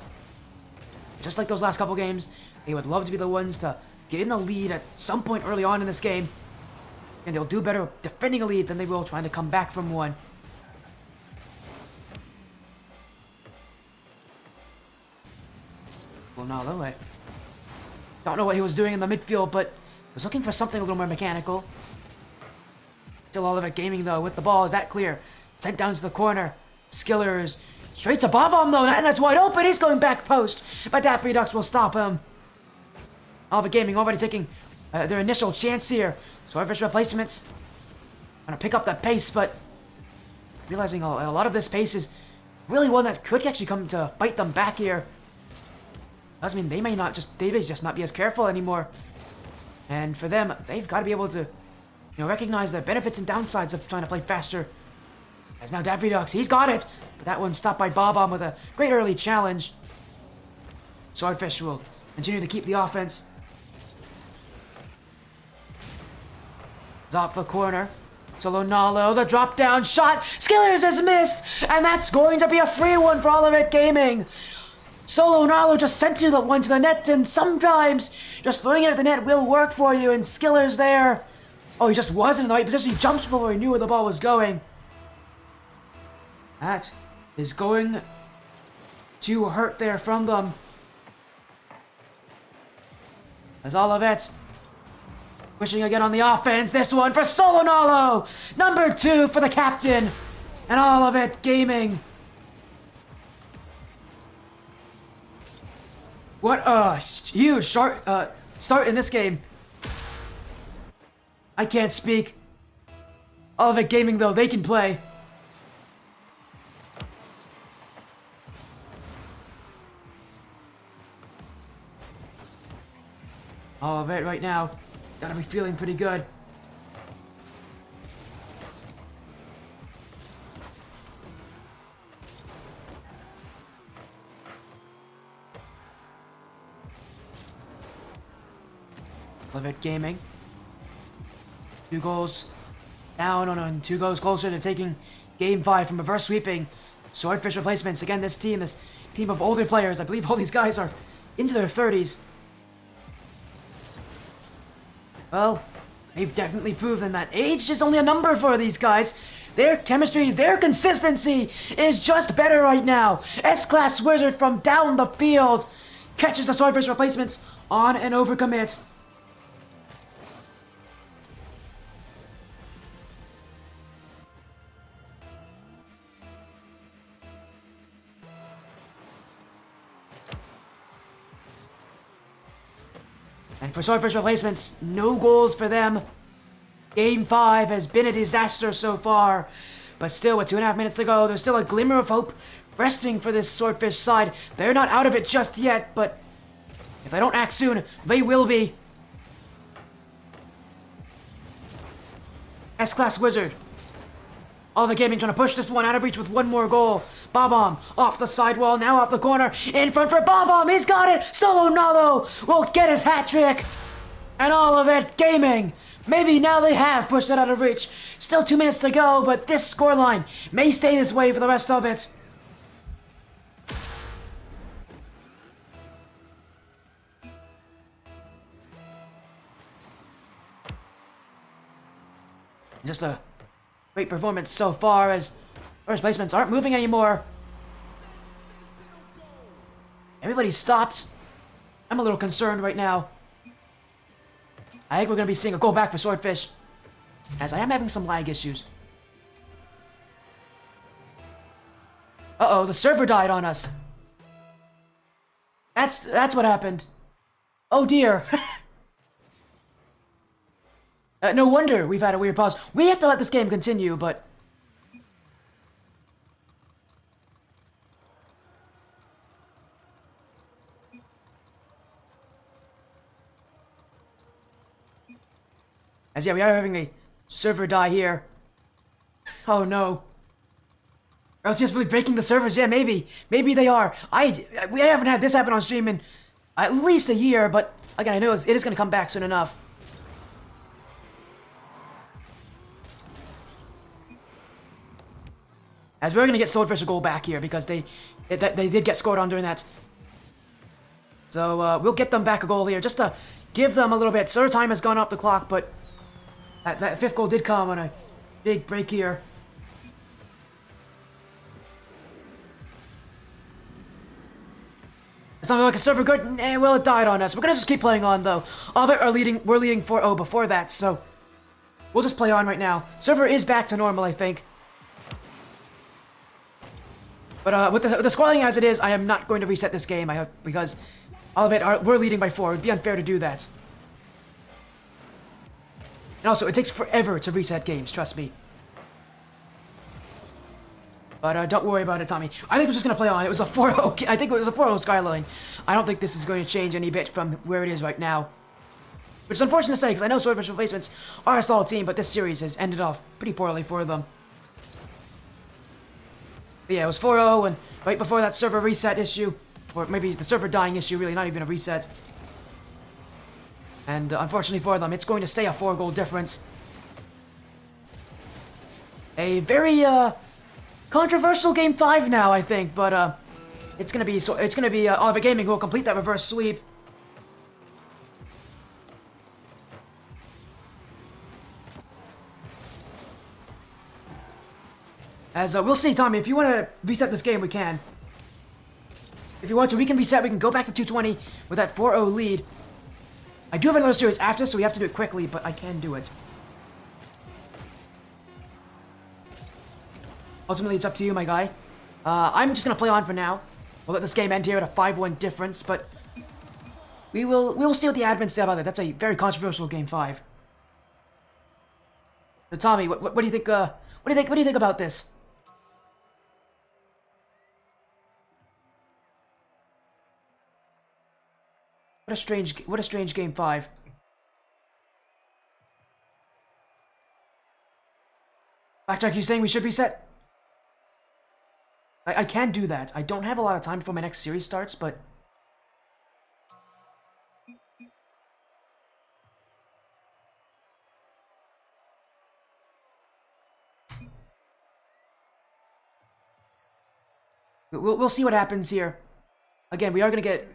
Just like those last couple games, they would love to be the ones to get in the lead at some point early on in this game. And they'll do better defending a lead than they will trying to come back from one. Well, Nola, I don't know what he was doing in the midfield, but was looking for something a little more mechanical. Still Olivett Gaming, though, with the ball. Is that clear? Sent down to the corner. Skillers. Straight to Bob-omb, though, and that's wide open. He's going back post, but that Redux will stop him. Olivett Gaming already taking their initial chance here. Swordfish replacements. Gonna pick up that pace, but realizing a lot of this pace is really one that could actually come to bite them back here. Doesn't mean they may just not be as careful anymore. And for them, they've got to be able to, recognize the benefits and downsides of trying to play faster. As now Redux, he's got it. But that one's stopped by Bob-omb with a great early challenge. Swordfish will continue to keep the offense. It's off the corner. Solo Nola, the drop down shot. Skillers has missed, and that's going to be a free one for Olivett Gaming. Solo Nola just sent you the one to the net, and sometimes just throwing it at the net will work for you. And Skillers there. Oh, he just wasn't in the right position. He jumped before he knew where the ball was going. That is going to hurt there from them. As Olivett pushing again on the offense. This one for Solo Nola. Number 2 for the captain. And Olivett Gaming. What a huge start in this game. I can't speak. Olivett Gaming, though, they can play. Olivett right now, gotta be feeling pretty good. Olivett Gaming. 2 goals down on 2 goals closer to taking Game 5 from reverse sweeping Swordfish replacements. Again, this team is a team of older players. I believe all these guys are into their 30s. Well, they've definitely proven that age is only a number for these guys. Their chemistry, their consistency is just better right now. S-Class Wizard from down the field catches the Swordfish replacements on an overcommit. And for Swordfish replacements, no goals for them. Game 5 has been a disaster so far. But still, with 2.5 minutes to go, there's still a glimmer of hope resting for this Swordfish side. They're not out of it just yet, but if they don't act soon, they will be. S-Class Wizard. Olivett Gaming trying to push this one out of reach with one more goal. Bob-omb off the sidewall, now off the corner. In front for Bob-omb, he's got it! Solo Nola will get his hat trick! And Olivett Gaming, maybe now they have pushed it out of reach. Still 2 minutes to go, but this scoreline may stay this way for the rest of it. Just a great performance so far as first placements aren't moving anymore. Everybody's stopped. I'm a little concerned right now. I think we're going to be seeing a goal back for Swordfish, as I am having some lag issues. Uh-oh, the server died on us. That's what happened. Oh dear. No wonder we've had a weird pause. We have to let this game continue, but... As yeah, we are having a server die here. Oh no. Or else just really breaking the servers. Yeah, maybe. Maybe they are. We haven't had this happen on stream in at least a year, but again, I know it is going to come back soon enough. As we're going to get Swordfish a goal back here because they did get scored on during that. So we'll get them back a goal here just to give them a little bit. Server time has gone up the clock, but that 5th goal did come on a big break here. It's not like a server good. Well, it died on us. We're going to just keep playing on, though. We're leading 4-0 before that, so we'll just play on right now. Server is back to normal, I think. But with the scoreline as it is, I am not going to reset this game. Because all of it we're leading by 4. It'd be unfair to do that. And also, it takes forever to reset games. Trust me. But don't worry about it, Tommy. I think we're just gonna play on. It was a 4-0. I think it was a 4-0 skyline. I don't think this is going to change any bit from where it is right now. Which is unfortunate to say, because I know Swordfish replacements are a solid team, but this series has ended off pretty poorly for them. But yeah, it was 4-0, and right before that server reset issue, or maybe the server dying issue, really, not even a reset. And unfortunately for them, it's going to stay a 4-goal difference. A very controversial game 5 now, I think, but it's gonna be Olivett Gaming who will complete that reverse sweep. As we'll see, Tommy, if you want to reset this game, we can. If you want to, we can reset. We can go back to 220 with that 4-0 lead. I do have another series after, so we have to do it quickly, but I can do it. Ultimately, it's up to you, my guy. I'm just gonna play on for now. We'll let this game end here at a 5-1 difference, but we will see what the admins say about it. That's a very controversial game 5. So, Tommy, what do you think? What do you think about this? What a strange game 5. Blackjack, you saying we should reset? I can do that. I don't have a lot of time before my next series starts, but We'll see what happens here. Again, we are gonna get.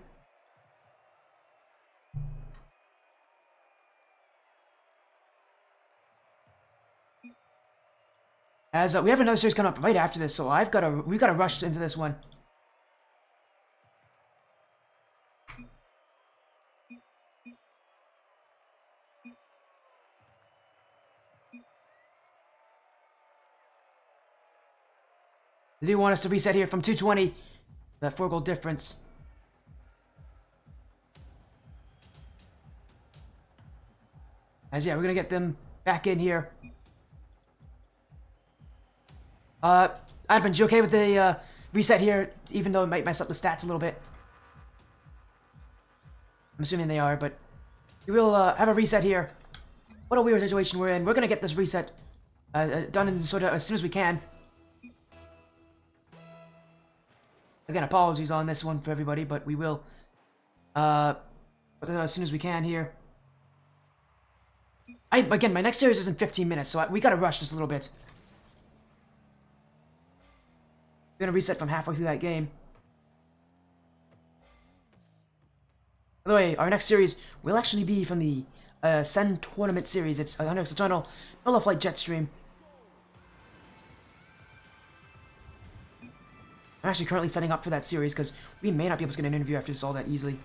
As we have another series coming up right after this, so we've gotta rush into this one. They do want us to reset here from 220. That 4 gold difference. As yeah, we're gonna get them back in here. Admin, you okay with the reset here, even though it might mess up the stats a little bit? I'm assuming they are, but we will have a reset here. What a weird situation we're in. We're gonna get this reset done in sort of as soon as we can. Again, apologies on this one for everybody, but we will put that as soon as we can here. Again, my next series is in 15 minutes, so we gotta rush just a little bit. We're gonna reset from halfway through that game. By the way, our next series will actually be from the Sun Tournament series. It's 100x Eternal, Nola Flight Jetstream. I'm actually currently setting up for that series because we may not be able to get an interview after this all that easily.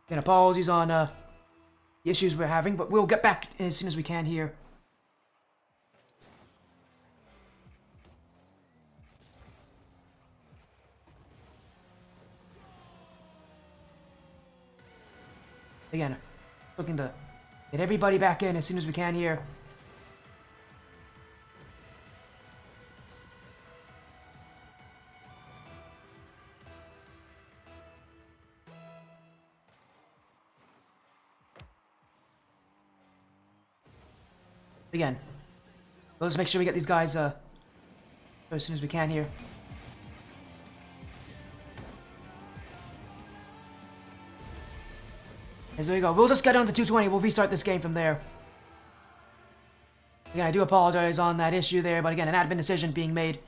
Again, apologies on the issues we're having, but we'll get back as soon as we can here. Again, looking to get everybody back in as soon as we can here. Again, let's make sure we get these guys as soon as we can here. As there we go. We'll just get down to 220. We'll restart this game from there. Again, I do apologize on that issue there, but again, an admin decision being made.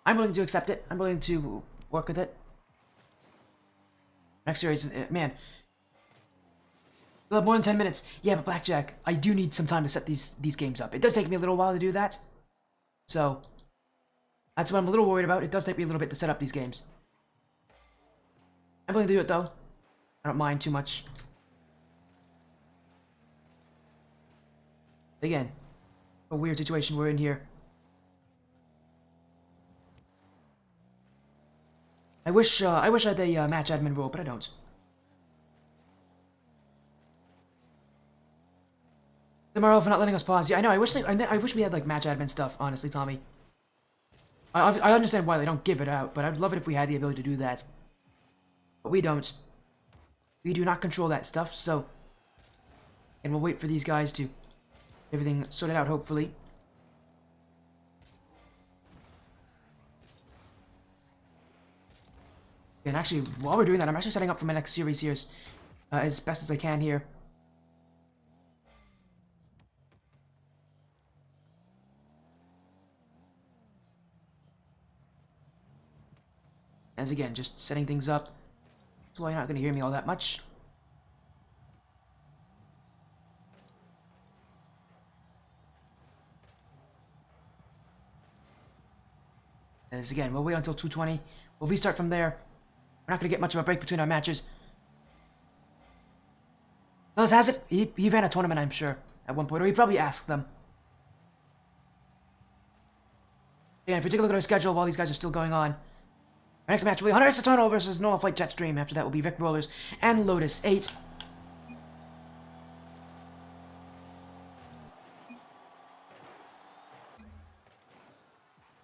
I'm willing to accept it. I'm willing to work with it. Next series, man. We'll have more than 10 minutes. Yeah, but Blackjack, I do need some time to set these games up. It does take me a little while to do that. So, that's what I'm a little worried about. It does take me a little bit to set up these games. I'm willing to do it, though. I don't mind too much. Again, a weird situation we're in here. I wish I had the match admin role, but I don't. Tomorrow for not letting us pause. Yeah, I know. I wish we had like match admin stuff. Honestly, Tommy. I understand why they don't give it out, but I'd love it if we had the ability to do that. But we don't. We do not control that stuff, so. And we'll wait for these guys to everything sorted out, hopefully. And actually, while we're doing that, I'm actually setting up for my next series here as best as I can here. As again, just setting things up. That's why you're not going to hear me all that much. As again, we'll wait until 220. We'll restart from there. We're not going to get much of a break between our matches. Fellas has it. He ran a tournament, I'm sure, at one point, or he probably asked them. Yeah, if we take a look at our schedule while these guys are still going on. Our next match will be 100x Eternal versus Nola Flight Jetstream. After that will be Rick Rollers and Lotus 8.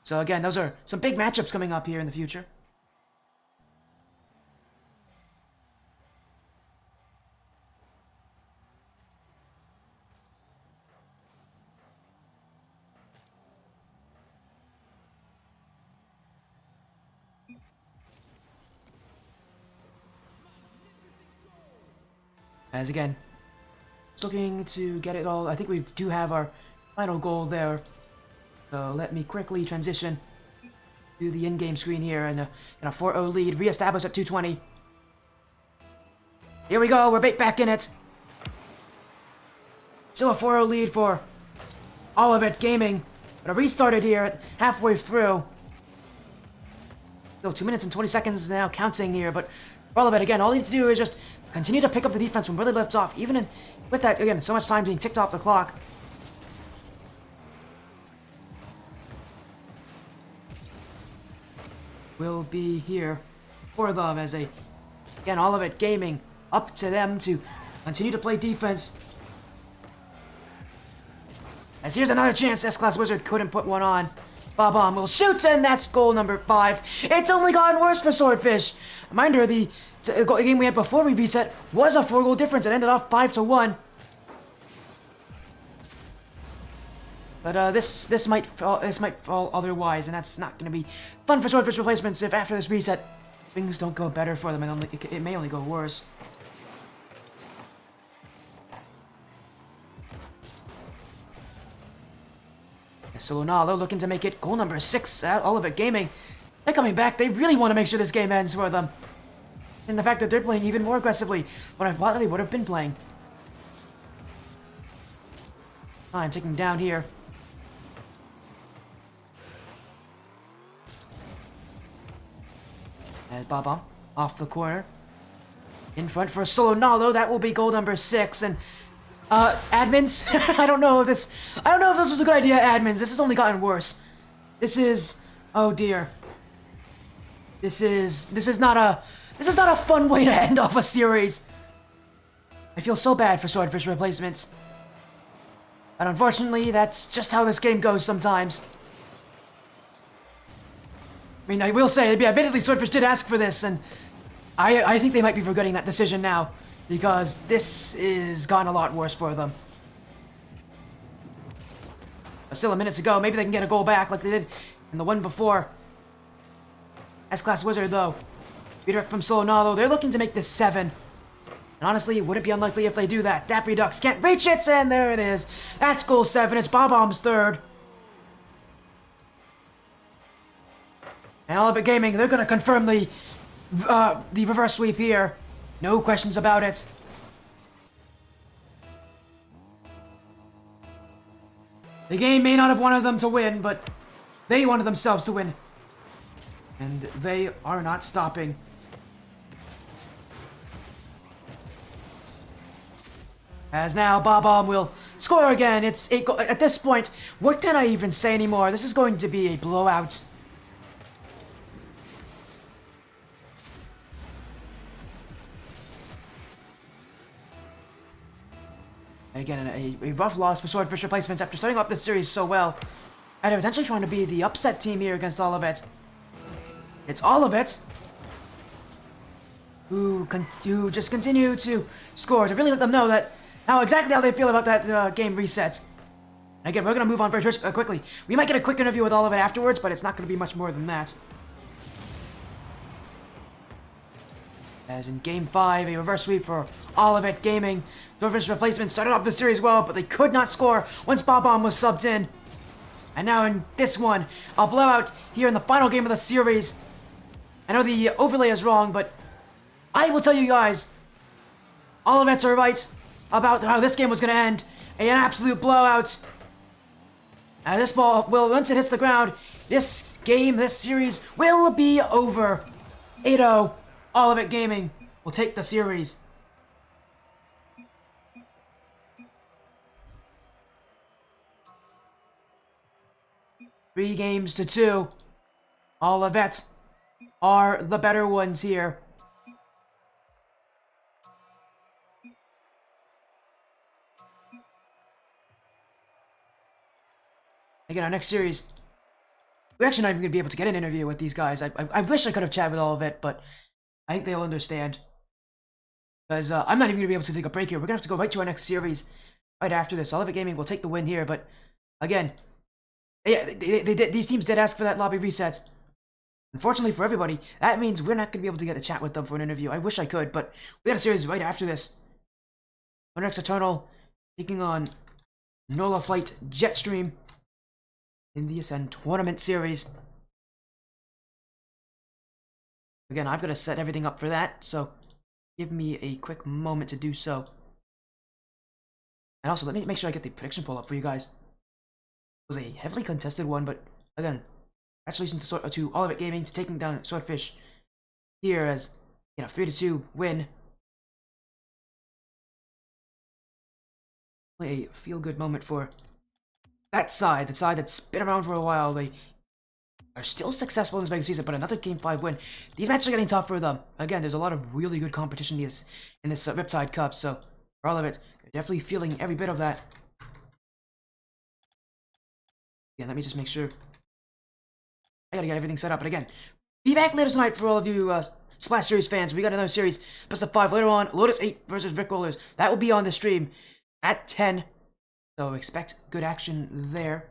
So again, those are some big matchups coming up here in the future. As again, Just looking to get it all. I think we do have our final goal there. So let me quickly transition to the in-game screen here and a 4-0 lead. Re-establish at 220. Here we go. We're back in it. Still a 4-0 lead for Olivett Gaming. But I restarted here halfway through. Still 2 minutes and 20 seconds now counting here, but for Olivett, again, all you need to do is just continue to pick up the defense from where they left off, even with that, again, so much time being ticked off the clock. Will be here for them as again, Olivett Gaming, up to them to continue to play defense. As here's another chance, S-Class Wizard couldn't put one on. Bob-omb will shoot, and that's goal number 5. It's only gotten worse for Swordfish. Reminder, the game we had before we reset was a 4-goal difference. It ended off 5-1. But this might fall otherwise, and that's not going to be fun for Swordfish replacements if after this reset things don't go better for them, and it may only go worse. So Nola looking to make it goal number 6 at Olivett Gaming. They're coming back. They really want to make sure this game ends for them. And the fact that they're playing even more aggressively than I thought they would have been playing. I'm taking down here. As Bob-omb off the corner. In front for solo Nola. That will be goal number 6. And admins, I don't know if this was a good idea, admins. This has only gotten worse. This is, oh dear. This is not a fun way to end off a series. I feel so bad for Swordfish replacements. But unfortunately, that's just how this game goes sometimes. I mean, I will say, admittedly, Swordfish did ask for this, and I think they might be regretting that decision now. Because this is gotten a lot worse for them. But still a minute to go. Maybe they can get a goal back like they did in the one before. S-Class Wizard, though. Redirect from Solo Nola. They're looking to make this 7. And honestly, it wouldn't be unlikely if they do that. Dap Redux can't reach it, and there it is. That's goal 7. It's Bob-omb's 3rd. And Olivett Gaming, they're going to confirm the reverse sweep here. No questions about it. The game may not have wanted them to win, but they wanted themselves to win. And they are not stopping. As now, Bob-omb will score again. It's 8 goals. At this point, what can I even say anymore? This is going to be a blowout. And again, a rough loss for Swordfish replacements after starting off this series so well. And they're potentially trying to be the upset team here against Olivett. It's Olivett who just continue to score to really let them know that exactly how they feel about that game reset. And again, we're going to move on very quickly. We might get a quick interview with Olivett afterwards, but it's not going to be much more than that. As in Game 5, a reverse sweep for Olivett Gaming. Swordfish replacement started off the series well, but they could not score once Bob-omb was subbed in. And now in this one, a blowout here in the final game of the series. I know the overlay is wrong, but I will tell you guys, Olivett's are right about how this game was going to end. An absolute blowout. And this ball will, once it hits the ground, this series will be over. 8-0. Olivett Gaming will take the series. Three games to 2. Olivett are the better ones here. Again, our next series, we're actually not even going to be able to get an interview with these guys. I wish I could have chatted with Olivett, but I think they'll understand. Because I'm not even going to be able to take a break here. We're going to have to go right to our next series right after this. Olivett Gaming will take the win here, but again, these teams did ask for that lobby reset. Unfortunately for everybody, that means we're not going to be able to get a chat with them for an interview. I wish I could, but we got a series right after this. Our next Eternal taking on Nola Flight Jetstream in the Ascend Tournament Series. Again, I've got to set everything up for that, so give me a quick moment to do so. And also, let me make sure I get the prediction poll up for you guys. It was a heavily contested one, but again, congratulations to Olivett Gaming to taking down Swordfish here as, 3-2 win. A feel-good moment for that side, the side that's been around for a while. They are still successful in this regular season, but another Game 5 win. These matches are getting tough for them. Again, there's a lot of really good competition in this Riptide Cup, so for all of it, they're definitely feeling every bit of that. Again, let me just make sure. I gotta get everything set up, but again, be back later tonight for all of you Splash Series fans. We got another series, best of 5 later on, Lotus 8 versus Rick Rollers. That will be on the stream at 10, so expect good action there.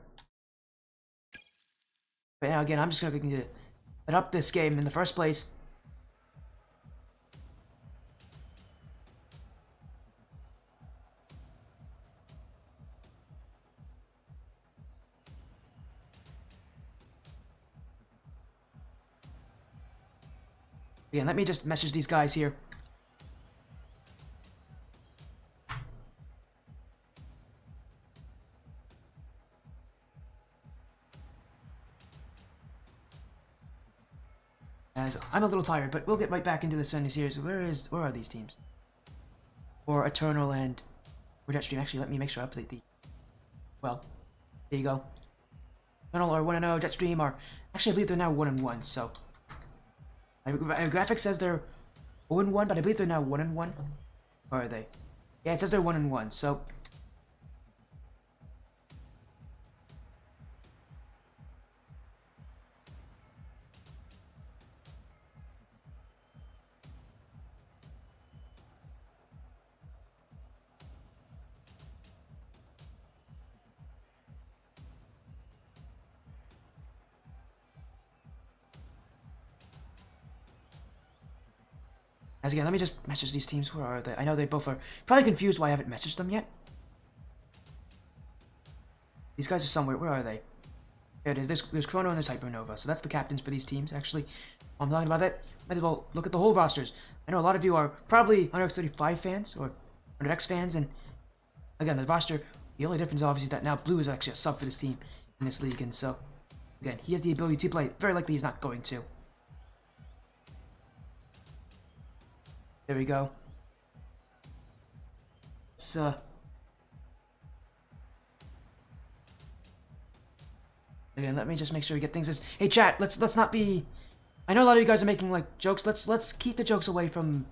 But now again, I'm just going to set up this game in the first place. Again, let me just message these guys here. As I'm a little tired, but we'll get right back into the Sunday series. Where are these teams? Or Eternal and Jetstream. Actually, let me make sure I update the. Well, there you go. Eternal are 1-0. Jetstream are actually, I believe they're now 1-1. So my graphic says they're 0-1, but I believe they're now 1-1. Or are they? Yeah, it says they're 1-1. So. As again, let me just message these teams. Where are they? I know they both are probably confused why I haven't messaged them yet. These guys are somewhere. Where are they? There it is. There's Chrono and there's Hypernova. So that's the captains for these teams, actually. While I'm talking about that, might as well look at the whole rosters. I know a lot of you are probably 100x35 fans or 100x fans, and again, the roster, the only difference obviously is that now Blue is actually a sub for this team in this league, and so, again, he has the ability to play. Very likely he's not going to. There we go. It's, again, let me just make sure we get things. Hey, chat, let's not be. I know a lot of you guys are making like jokes. Let's keep the jokes away from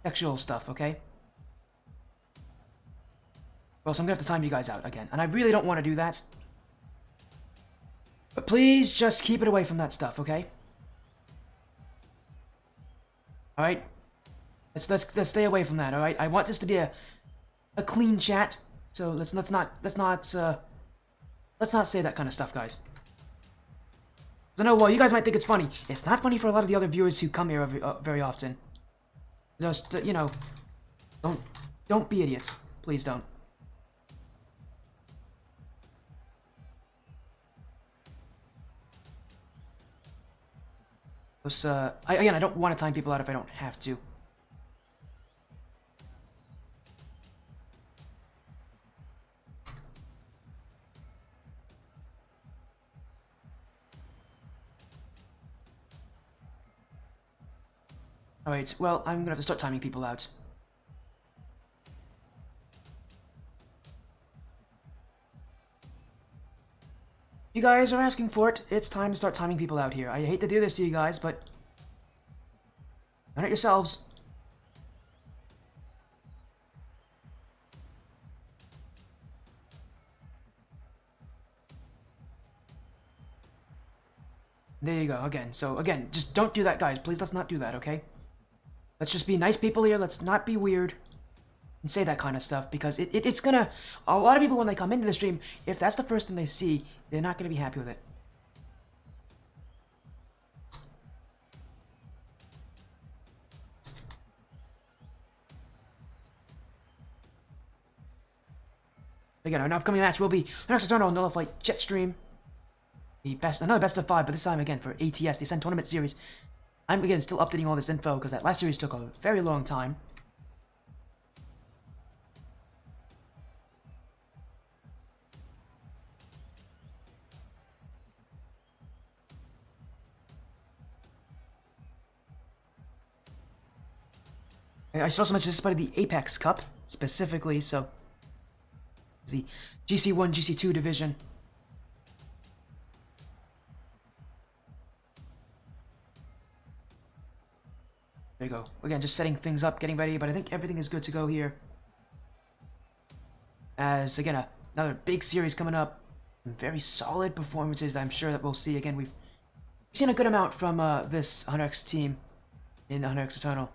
sexual stuff, okay? Well, so I'm gonna have to time you guys out again, and I really don't want to do that. But please just keep it away from that stuff, okay? All right. Let's stay away from that. All right. I want this to be a clean chat. So let's not say that kind of stuff, guys. I know, well, you guys might think it's funny. It's not funny for a lot of the other viewers who come here very often. Just, don't be idiots. Please don't. Again, I don't want to time people out if I don't have to. Alright, well, I'm gonna have to start timing people out. You guys are asking for it. It's time to start timing people out here. I hate to do this to you guys, but learn it yourselves. There you go, again. So, again, just don't do that, guys. Please, let's not do that, okay? Let's just be nice people here. Let's not be weird and say that kind of stuff, because it's gonna... A lot of people, when they come into the stream, if that's the first thing they see, they're not gonna be happy with it. again, our upcoming match will be our next Eternal Nola fight Jetstream. Another best of 5, but this time again for ATS, the Ascent Tournament Series. I'm again still updating all this info because that last series took a very long time. I should also mention this is part of the Apex Cup, specifically, so it's the GC1, GC2 division. There you go. Again, just setting things up, getting ready, but I think everything is good to go here. As, again, another big series coming up. Some very solid performances that I'm sure that we'll see. Again, we've seen a good amount from this 100X team in 100X Eternal.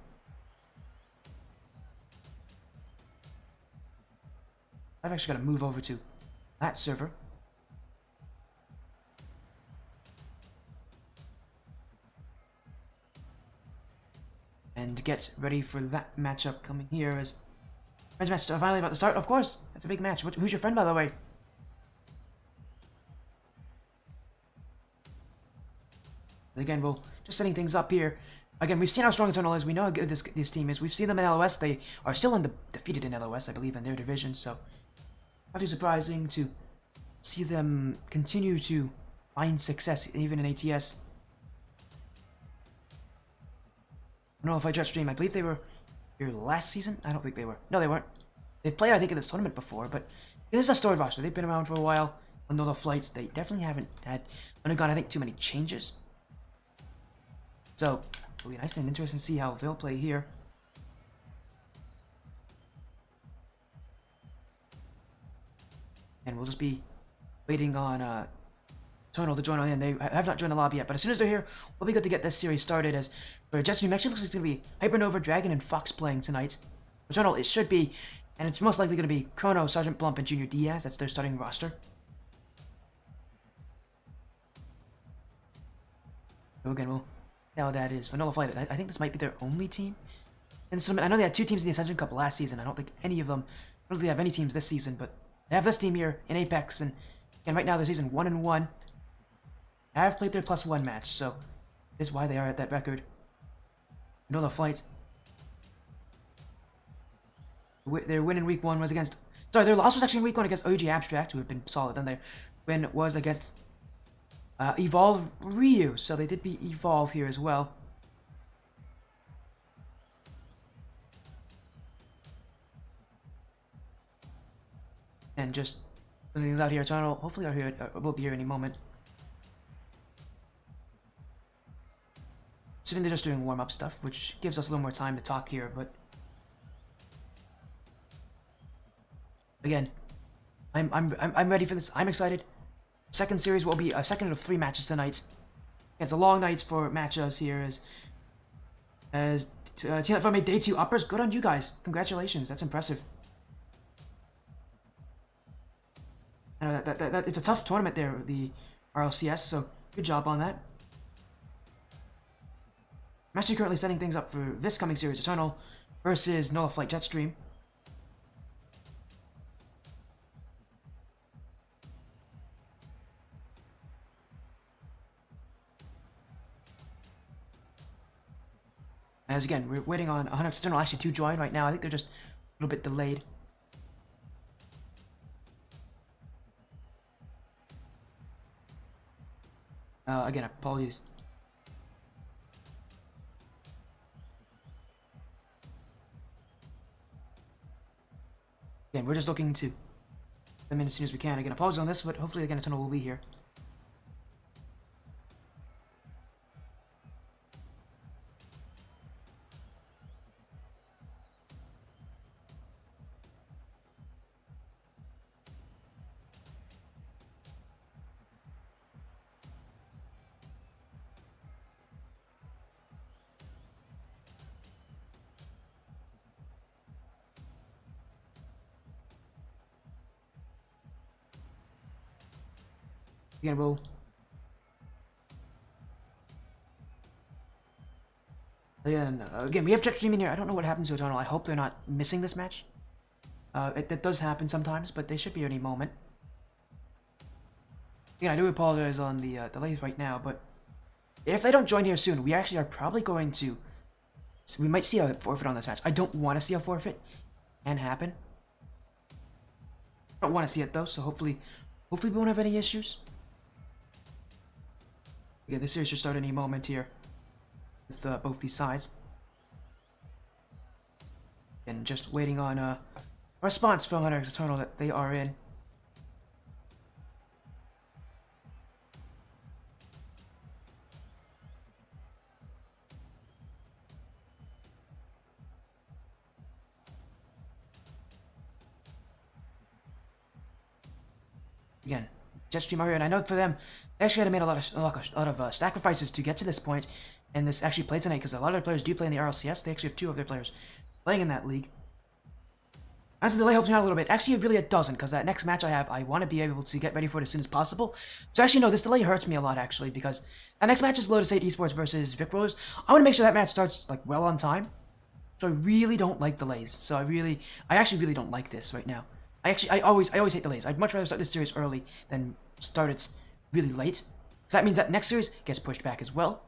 I've actually got to move over to that server. And get ready for that matchup coming here as friends match are finally about to start. Of course, that's a big match. Who's your friend, by the way? Again, we'll just setting things up here. Again, we've seen how strong Eternal is. We know how good this team is. We've seen them in LOS. They are still defeated in LOS, I believe, in their division. So, not too surprising to see them continue to find success even in ATS. I don't know if I Jetstream. I believe they were here last season. I don't think they were. No, they weren't. They played, I think, in this tournament before, but this is a storied roster. They've been around for a while on Nola flights. They definitely haven't undergone, I think, too many changes. So, it'll be nice and interesting to see how they'll play here. And we'll just be waiting on Eternal to join on in. They have not joined the lobby yet, but as soon as they're here, we'll be good to get this series started. As for Jetstream, actually looks like it's going to be Hypernova, Dragon, and Fox playing tonight. Eternal, it should be, and it's most likely going to be Chrono, Sergeant Blump, and Junior Diaz. That's their starting roster. So again, we'll see how that is. For Nola Flight, I think this might be their only team. And so, I know they had 2 teams in the Ascension Cup last season. I don't think any of them, I don't think they have any teams this season, but they have this team here in Apex, and right now they're season 1-1. I have played their +1 match, so this is why they are at that record. Nola Flight. Their win in week 1 was against... Sorry, their loss was actually in week 1 against OG Abstract, who have been solid. Then their win was against Evolve Ryu, so they did beat Evolve here as well. And just filling things out here, Eternal. Hopefully, we'll be here any moment. So they're just doing warm-up stuff, which gives us a little more time to talk here. But again, I'm ready for this. I'm excited. Second series will be a second of 3 matches tonight. It's a long night for matchups here. As Team Up made day 2 uppers. Good on you guys. Congratulations. That's impressive. I know that it's a tough tournament there, the RLCS. So good job on that. I'm actually currently setting things up for this coming series, Eternal versus Nola Flight Jetstream. As again, we're waiting on 100X Eternal actually to join right now. I think they're just a little bit delayed. Again, apologies. Again, we're just looking to them in as soon as we can. Again, apologies on this, but hopefully again Eternal will be here. Again, we'll... Again, we have Jetstream in here. I don't know what happens to Eternal. I hope they're not missing this match. That does happen sometimes, but they should be any moment. Again, I do apologize on the delays right now, but if they don't join here soon, we actually are probably going to... We might see a forfeit on this match. I don't want to see a forfeit. Can happen. I don't want to see it though, so hopefully we won't have any issues. Yeah, this series should start any moment here with both these sides. And just waiting on a response from Hunter's Eternal that they are in. Again, Jetstream are here, and I know for them, they actually had to make a lot of sacrifices to get to this point, and this actually played tonight, because a lot of their players do play in the RLCS. They actually have 2 of their players playing in that league. As the delay helps me out a little bit. Actually, really it doesn't, because that next match I have, I want to be able to get ready for it as soon as possible. So actually, no, this delay hurts me a lot, actually, because that next match is Lotus 8 Esports versus Vic Rollers. I want to make sure that match starts, like, well on time. So I really don't like delays. So I actually really don't like this right now. I always hate delays. I'd much rather start this series early than start it really late. So that means that next series gets pushed back as well.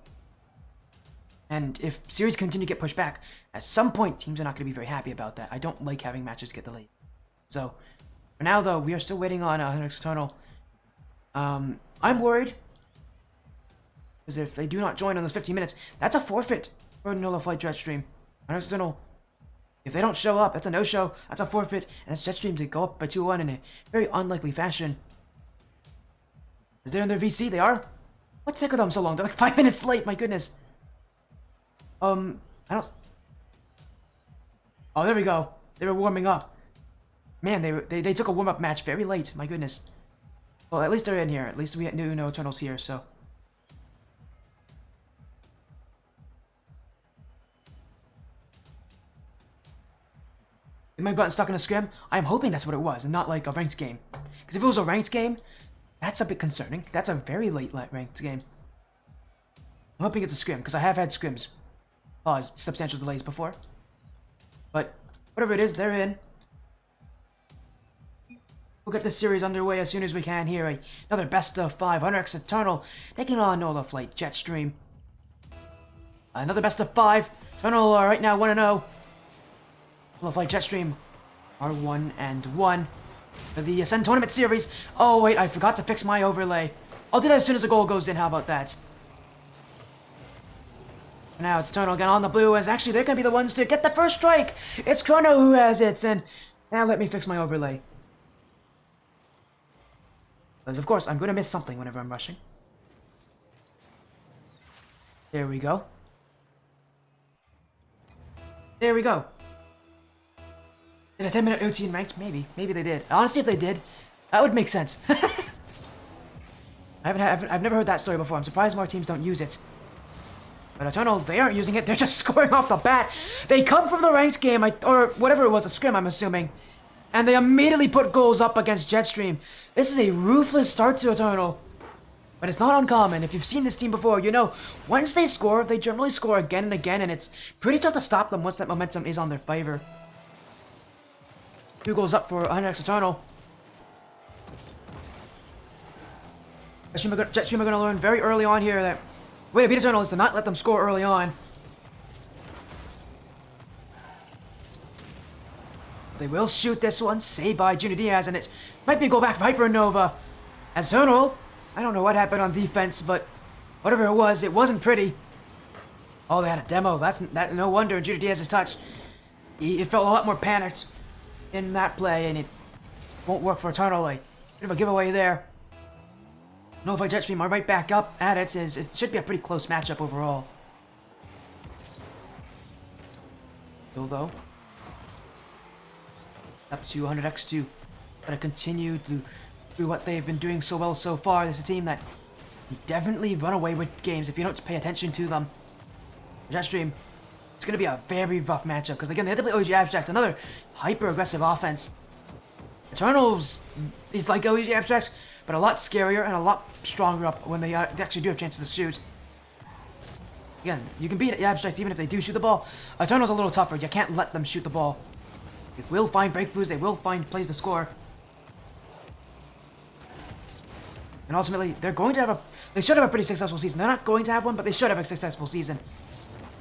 And if series continue to get pushed back, at some point teams are not going to be very happy about that. I don't like having matches get delayed. So for now though, we are still waiting on Hunter's Eternal. I'm worried, because if they do not join on those 15 minutes, that's a forfeit for Nola Flight Jetstream. Hunter's Eternal, if they don't show up, that's a no-show, that's a forfeit, and it's Jetstream to go up by 2-1 in a very unlikely fashion. Is they in their VC? They are? What took them so long? They're like 5 minutes late, my goodness. I don't... Oh, there we go. They were warming up. Man, they took a warm-up match very late, my goodness. Well, at least they're in here. At least we had no Eternals here, so... Am I gotten stuck in a scrim? I'm hoping that's what it was, and not like a ranked game. Because if it was a ranked game, that's a bit concerning. That's a very late ranked game. I'm hoping it's a scrim, because I have had scrims cause substantial delays before. But whatever it is, they're in. We'll get this series underway as soon as we can here. Another best of 5. Hunter's Eternal taking on Nola Flight Jetstream. Another best of 5. Eternal right now 1-0. Nola Flight Jetstream are 1-1 for the Ascend Tournament Series. Oh wait, I forgot to fix my overlay. I'll do that as soon as the goal goes in. How about that? Now it's Eternal again on the blue, as actually they're going to be the ones to get the first strike. It's Chrono who has it, and now let me fix my overlay. Because of course, I'm going to miss something whenever I'm rushing. There we go. There we go. Did a 10-minute OT in ranked? Maybe. Maybe they did. Honestly, if they did, that would make sense. I've never heard that story before. I'm surprised more teams don't use it. But Eternal, they aren't using it. They're just scoring off the bat. They come from the ranked game, or whatever it was, a scrim, I'm assuming. And they immediately put goals up against Jetstream. This is a ruthless start to Eternal. But it's not uncommon. If you've seen this team before, you know, once they score, they generally score again and again, and it's pretty tough to stop them once that momentum is on their favor. 2 goals up for Hunter's Eternal. Jetstream are going to learn very early on here that way to beat Eternal is to not let them score early on. They will shoot this one, saved by Junior Diaz, and it might be a goal back for Hypernova. As Eternal, I don't know what happened on defense, but whatever it wasn't pretty. Oh, they had a demo. That's no wonder Junior Diaz's touch. It felt a lot more panicked in that play, and it won't work for Eternal. Like, bit of a giveaway there. Nola Flight Jetstream are right back up at it. It should be a pretty close matchup overall. Still though, up to 100x2. Gotta continue to do what they've been doing so well so far. This is a team that definitely run away with games if you don't pay attention to them. Jetstream, it's gonna be a very rough matchup because again they have to play OG Abstract, another hyper aggressive offense. Eternals is like OG Abstract, but a lot scarier and a lot stronger up when they actually do have chances to shoot. Again, you can beat Abstract even if they do shoot the ball. Eternal's a little tougher. You can't let them shoot the ball. They will find breakthroughs, they will find plays to score. And ultimately, they're going to have they should have a pretty successful season. They're not going to have one, but they should have a successful season.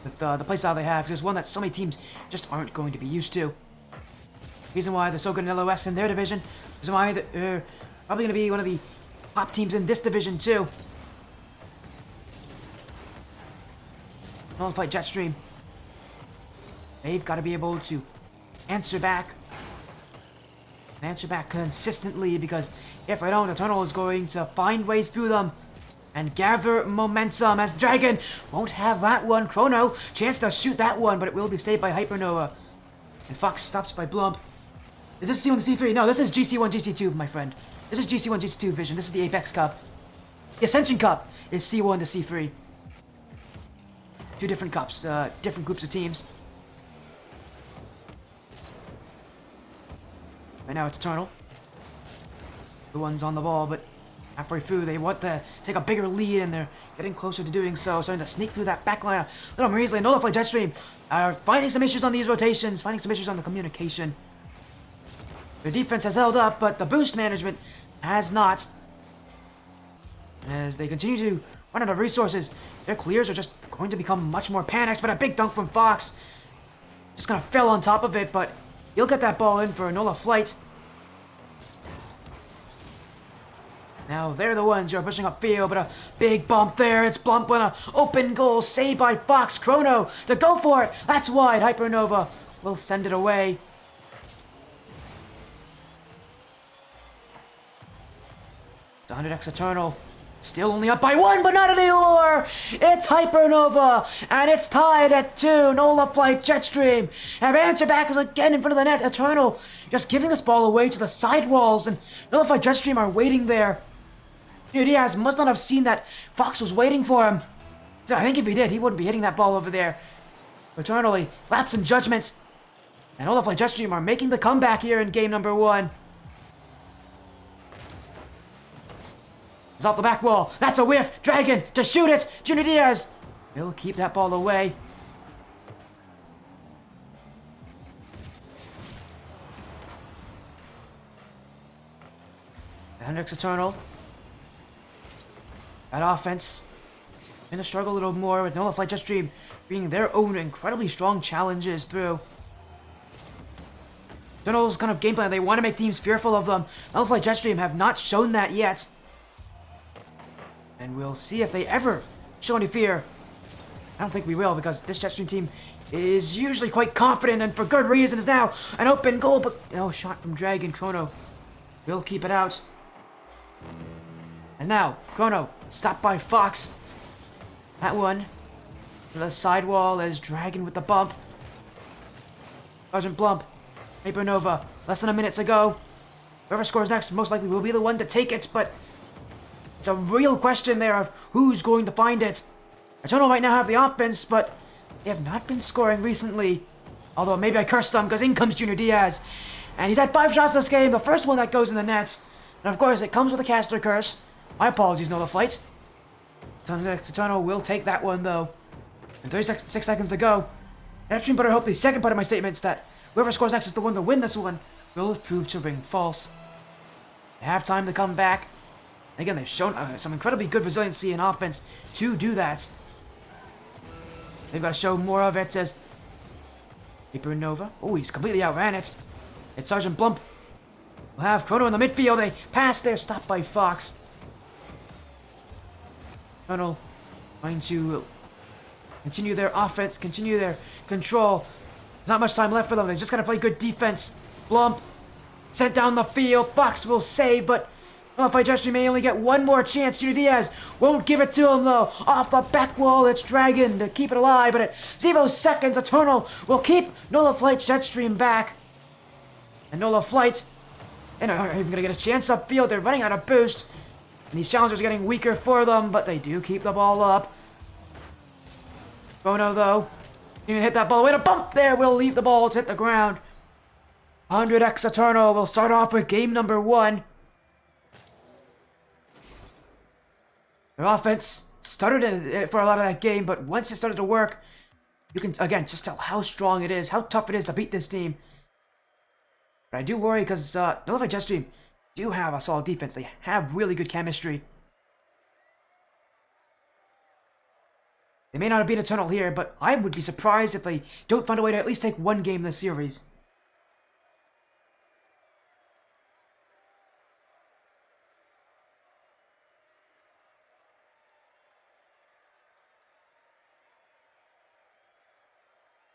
With the playstyle they have, because it's one that so many teams just aren't going to be used to. Reason why they're so good in LOS in their division. Reason why they're probably going to be one of the top teams in this division too. Fight Jetstream. They've got to be able to answer back. And answer back consistently, because if I don't, Eternal is going to find ways through them and gather momentum, as Dragon won't have that one. Chrono, chance to shoot that one, but it will be stayed by Hypernova. And Fox stops by Blump. Is this C1 to C3? No, this is GC1, GC2, my friend. This is GC1, GC2 Vision. This is the Apex Cup. The Ascension Cup is C1 to C3. Two different cups, different groups of teams. Right now it's Eternal. The one's on the ball, but halfway through they want to take a bigger lead, and they're getting closer to doing so. Starting to sneak through that back line. Little more easily. Nola Jetstream are finding some issues on these rotations, finding some issues on the communication. Their defense has held up, but the boost management has not. As they continue to run out of resources, their clears are just going to become much more panicked. But a big dunk from Fox. Just gonna fell on top of it, but he'll get that ball in for Nola Flight. Now they're the ones who are pushing up field, but a big bump there. It's Blump on an open goal, saved by Fox. Chrono to go for it. That's wide. Hypernova will send it away. It's 100x Eternal. Still only up by one, but not anymore! It's Hypernova, and it's tied at 2. Nola Flight, Jetstream have answered back again in front of the net. Eternal just giving this ball away to the sidewalls, and Nola Flight, Jetstream are waiting there. Diaz must not have seen that Fox was waiting for him. So I think if he did, he wouldn't be hitting that ball over there. Eternally, lapse in judgment. And Nola Flight, Jetstream are making the comeback here in game number 1. It's off the back wall. That's a whiff. Dragon to shoot it. Junior Diaz will keep that ball away. Hendrix Eternal. That offense going to struggle a little more with Nola Flight Jetstream bringing their own incredibly strong challenges through. Eternal's kind of game plan, they want to make teams fearful of them. Nola Flight Jetstream have not shown that yet. And we'll see if they ever show any fear. I don't think we will, because this Jetstream team is usually quite confident, and for good reasons. Now an open goal, but no shot from Dragon. Chrono will keep it out. And now Chrono stopped by Fox. That one to the sidewall as Dragon with the bump. Sergeant Blump, Hypernova, less than a minute to go. Whoever scores next most likely will be the one to take it, but it's a real question there of who's going to find it. Eternal right now have the offense, but they have not been scoring recently. Although maybe I cursed them, because in comes Junior Diaz. And he's had 5 shots this game, the first one that goes in the net. And of course, it comes with a caster curse. My apologies, Nola Flight. Eternal will take that one, though. And 36 seconds to go. Jetstream better hope the second part of my statements that whoever scores next is the one to win this one will prove to ring false. They have time to come back. And again, they've shown some incredibly good resiliency in offense to do that. They've got to show more of it as Hypernova. Oh, he's completely outran it. It's Sergeant Blump. We'll have Chrono in the midfield. A pass there, stopped by Fox. Chrono trying to continue their offense, continue their control. There's not much time left for them. They just got to play good defense. Blump sent down the field. Fox will save, but Nola Flight Jetstream may only get one more chance. Junior Diaz won't give it to him, though. Off the back wall, it's Dragon to keep it alive, but at 0 seconds, Eternal will keep Nola Flight Jetstream back. And Nola Flight, they're not even going to get a chance upfield. They're running out of boost. And these challengers are getting weaker for them, but they do keep the ball up. Chrono, though, you can hit that ball. Wait, a bump there will leave the ball to hit the ground. 100x Eternal will start off with game number 1. Their offense stuttered for a lot of that game, but once it started to work, you can, again, just tell how strong it is, how tough it is to beat this team. But I do worry because Nola and Jetstream do have a solid defense. They have really good chemistry. They may not have been Eternal here, but I would be surprised if they don't find a way to at least take one game in this series.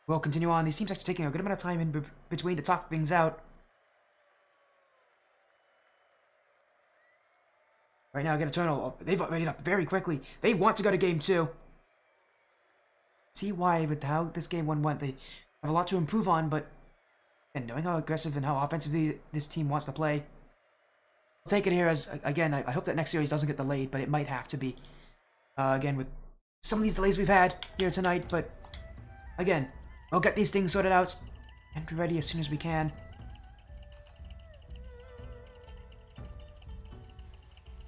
We'll continue on. These teams actually taking a good amount of time in between to talk things out. Right now, again, Eternal, they've made it up very quickly. They want to go to game 2. See why, with how this game 1 went, they have a lot to improve on, but and knowing how aggressive and how offensively this team wants to play, I'll take it here as, again, I hope that next series doesn't get delayed, but it might have to be. Again, with some of these delays we've had here tonight, but again, we'll get these things sorted out and be ready as soon as we can.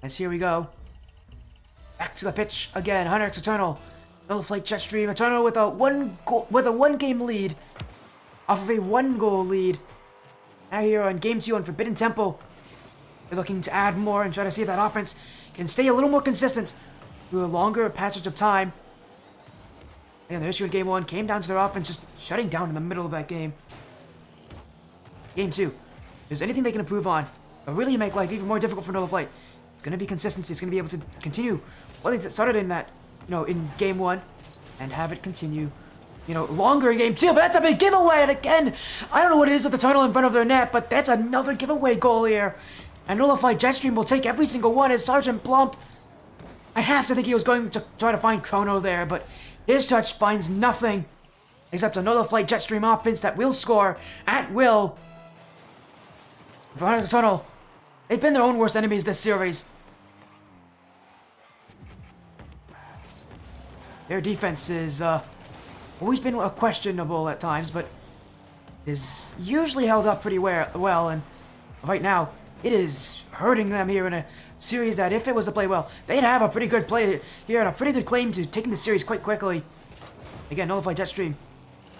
As here we go. Back to the pitch again. Hunter X Eternal. Nola Jetstream. Eternal with a one game lead. Off of a 1-goal lead. Now here on game 2 on Forbidden Temple. They're looking to add more and try to see if that offense can stay a little more consistent through a longer passage of time. And their issue in game 1 came down to their offense just shutting down in the middle of that game. Game 2. If there's anything they can improve on, but really make life even more difficult for Nola Flight, it's going to be consistency. It's going to be able to continue what they started in that, in game 1, and have it continue, longer in game 2. But that's a big giveaway, and again, I don't know what it is with the Eternal in front of their net, but that's another giveaway goal here. And Nola Flight Jetstream will take every single one as Sergeant Blump. I have to think he was going to try to find Chrono there, but his touch finds nothing except a Nola Flight Jetstream offense that will score at will. For Hunter Eternal, they've been their own worst enemies this series. Their defense is always been questionable at times, but is usually held up pretty well, and right now it is hurting them here in a series that, if it was to play well, they'd have a pretty good play here and a pretty good claim to taking the series quite quickly. Again, Nola Flight Jetstream,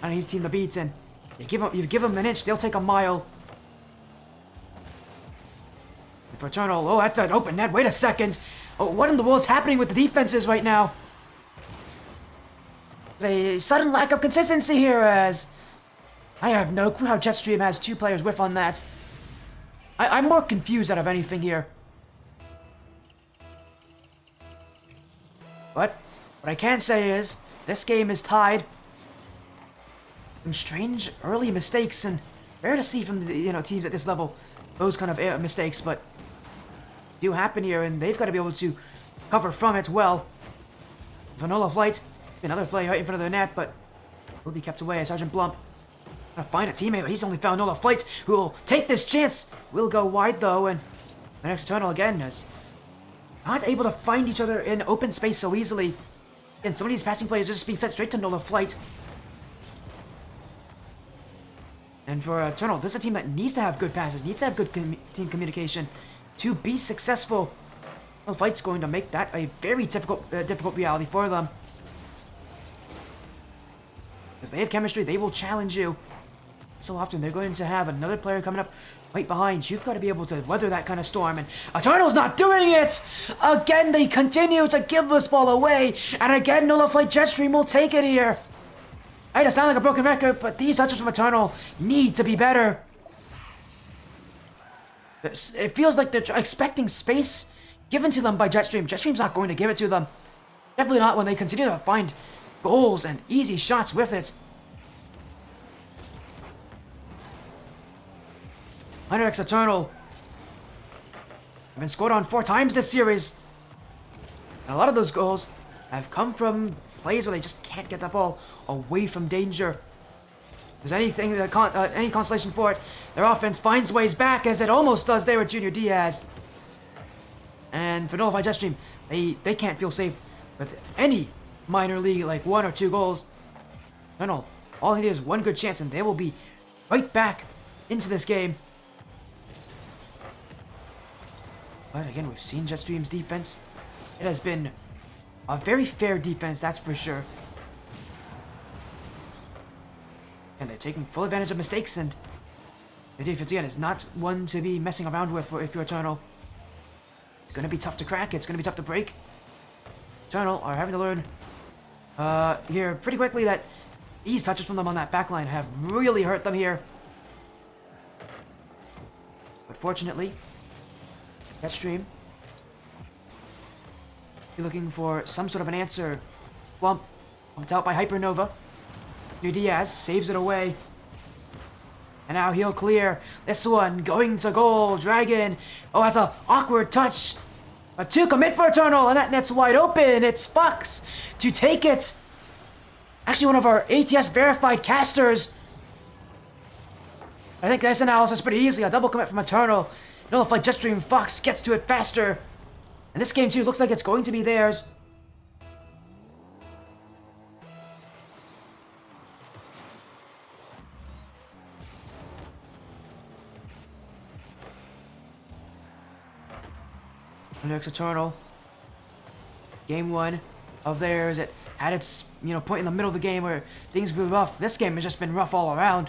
and he's team the beats, and you give them an inch, they'll take a mile. And for Eternal, oh, that's an open net. Wait a second. Oh, what in the world's happening with the defenses right now? There's a sudden lack of consistency here, as I have no clue how Jetstream has 2 players whiff on that. I'm more confused out of anything here. But what I can say is, this game is tied. Some strange early mistakes, and rare to see from the teams at this level those kind of mistakes, but do happen here, and they've got to be able to cover from it well. Nola Flight, another play right in front of their net, but will be kept away as Sergeant Blump trying to find a teammate, but he's only found Nola Flight, who will take this chance. Will go wide though, and the next Eternal again is not able to find each other in open space so easily. And some of these passing plays are just being sent straight to Nola Flight. And for Eternal, this is a team that needs to have good passes, needs to have good team communication to be successful. Nola Flight's going to make that a very difficult reality for them. As they have chemistry, they will challenge you. So often they're going to have another player coming up right behind. You've got to be able to weather that kind of storm, and Eternal's not doing it! Again, they continue to give this ball away, and again, Nola Flight Jetstream will take it here. I hate to sound like a broken record, but these touches from Eternal need to be better. It feels like they're expecting space given to them by Jetstream. Jetstream's not going to give it to them. Definitely not when they continue to find goals and easy shots with it. Hunter X Eternal have been scored on 4 times this series. And a lot of those goals have come from plays where they just can't get that ball away from danger. If there's anything any consolation for it, their offense finds ways back, as it almost does there with Junior Diaz. And for Nola Jetstream, they can't feel safe with any minor league, like 1 or 2 goals. No, all they need is one good chance, and they will be right back into this game. But again, we've seen Jetstream's defense. It has been a very fair defense, that's for sure. And they're taking full advantage of mistakes, and The defense, again, is not one to be messing around with if you're Eternal. It's going to be tough to crack. It's going to be tough to break. Eternal are having to learn here pretty quickly that these touches from them on that backline have really hurt them here. But fortunately, Jetstream be looking for some sort of an answer. Pumped out by Hypernova. New Diaz saves it away. And now he'll clear this one. Going to goal. Dragon. Oh, that's an awkward touch. A 2 commit for Eternal, and that net's wide open. It's Fox to take it. Actually, one of our ATS verified casters. I think this analysis pretty easy. A double commit from Eternal. Nullified Jetstream. Fox gets to it faster. And this game, too, looks like it's going to be theirs. Next Eternal. Game 1 of theirs. It had its, point in the middle of the game where things grew rough. This game has just been rough all around.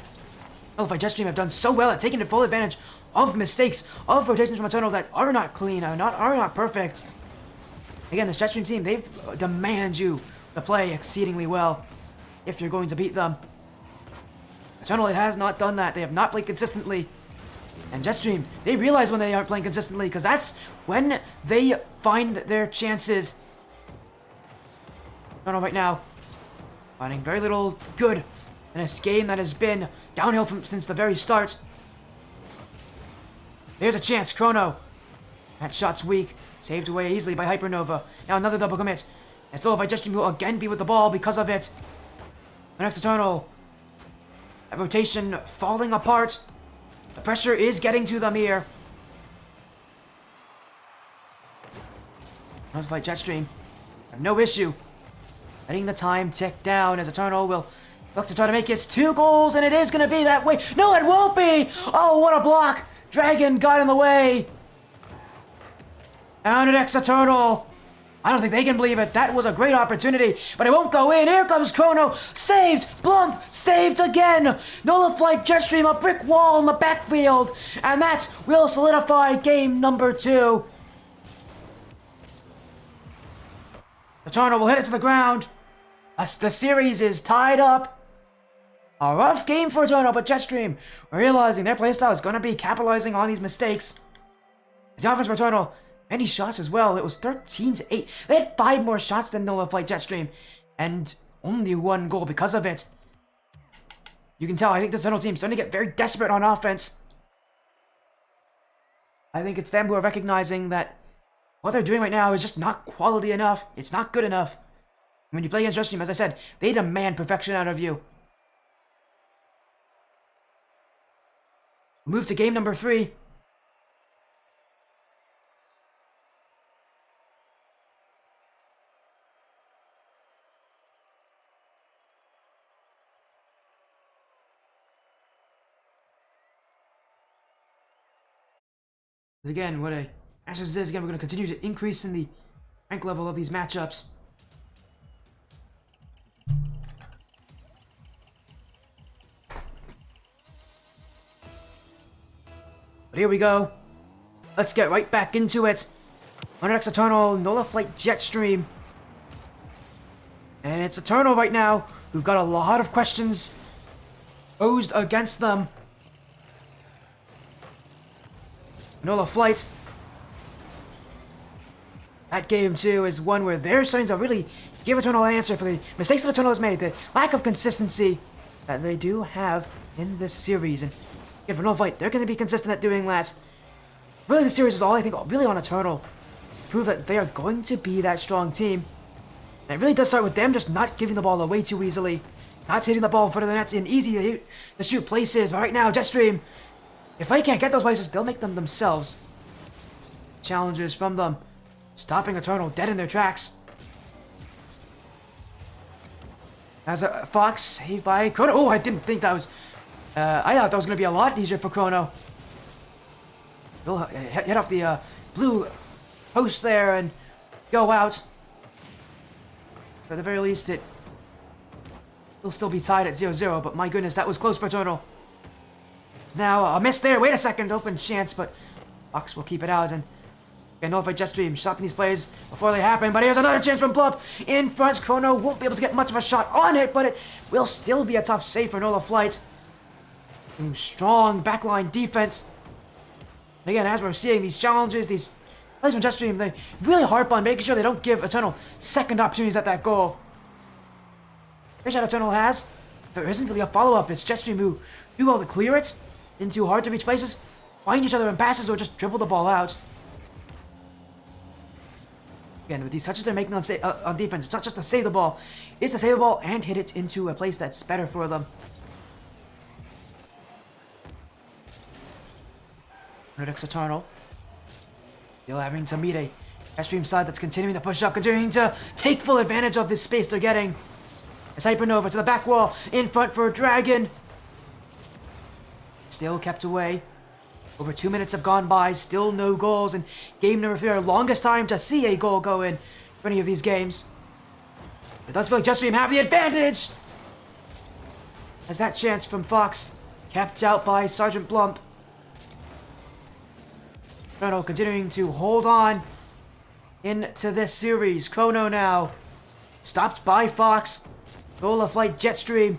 Nullified Jetstream have done so well at taking full advantage of mistakes, of rotations from Eternal that are not clean, are not perfect. Again, this Jetstream team, they demand you to play exceedingly well if you're going to beat them. Eternal has not done that. They have not played consistently. And Jetstream, they realize when they aren't playing consistently, because that's when they find their chances. Eternal right now, finding very little good in this game that has been downhill since the very start. There's a chance, Chrono. That shot's weak. Saved away easily by Hypernova. Now another double commit. And still, if Jetstream will again be with the ball because of it. The next Eternal. That rotation falling apart. The pressure is getting to them here. Notified Jetstream. Have no issue. Letting the time tick down as Eternal will look to try to make his 2 goals, and it is going to be that way. No, it won't be! Oh, what a block! Dragon got in the way. And an Eternal. I don't think they can believe it. That was a great opportunity, but it won't go in. Here comes Chrono. Saved! Blump! Saved again! Nullified Jetstream, a brick wall in the backfield. And that will solidify game number 2. Eternal will hit it to the ground. The series is tied up. A rough game for Eternal, but Jetstream, realizing their playstyle is going to be capitalizing on these mistakes. As the offense for Eternal, many shots as well. It was 13-8. They had 5 more shots than Nullified Jetstream, and only 1 goal because of it. You can tell, I think this Eternal team is starting to get very desperate on offense. I think it's them who are recognizing that what they're doing right now is just not quality enough. It's not good enough. When you play against Jetstream, as I said, they demand perfection out of you. Move to game number 3. Again, what a matches is, again, we're going to continue to increase in the rank level of these matchups. But here we go. Let's get right back into it. Under next Eternal, Nola Flight Jetstream. And it's Eternal right now. We've got a lot of questions posed against them. Nola Flight. That game, too, is one where they're starting to really give Eternal an answer for the mistakes that Eternal has made, the lack of consistency that they do have in this series. And again, for Nola Flight, they're going to be consistent at doing that. Really, the series is all, I think, really on Eternal. Prove that they are going to be that strong team. And it really does start with them just not giving the ball away too easily. Not hitting the ball in front of the nets in easy to shoot places. But right now, Jetstream, if they can't get those places, they'll make them themselves. Challenges from them. Stopping Eternal dead in their tracks. As a Fox saved by Chrono. Oh, I didn't think that was... I thought that was going to be a lot easier for Chrono. He'll hit off the blue post there and go out. But at the very least, it will still be tied at 0-0, but my goodness, that was close for Eternal. Now a miss there. Wait a second, open chance, but Fox will keep it out. And okay, Nola fight Jetstream, stopping these plays before they happen. But here's another chance from Blump in front. Chrono won't be able to get much of a shot on it, but it will still be a tough save for Nola Flight. Strong backline defense. And again, as we're seeing these challenges, these plays from Jetstream, they really harp on making sure they don't give Eternal second opportunities at that goal. Here's what Eternal has. There isn't really a follow-up. It's Jetstream who do well to clear it into hard-to-reach places, find each other in passes, or just dribble the ball out. Again, with these touches they're making on defense, it's not just to save the ball, it's to save the ball and hit it into a place that's better for them. Redux Eternal. Still having to meet a Jetstream side that's continuing to push up, continuing to take full advantage of this space they're getting. It's Hypernova to the back wall, in front for Dragon. Still kept away. Over 2 minutes have gone by, still no goals, and game number 3, our longest time to see a goal go in for any of these games. It does feel like Jetstream have the advantage! As that chance from Fox kept out by Sergeant Blump. Chrono continuing to hold on into this series. Chrono now stopped by Fox. Nola Flight Jetstream.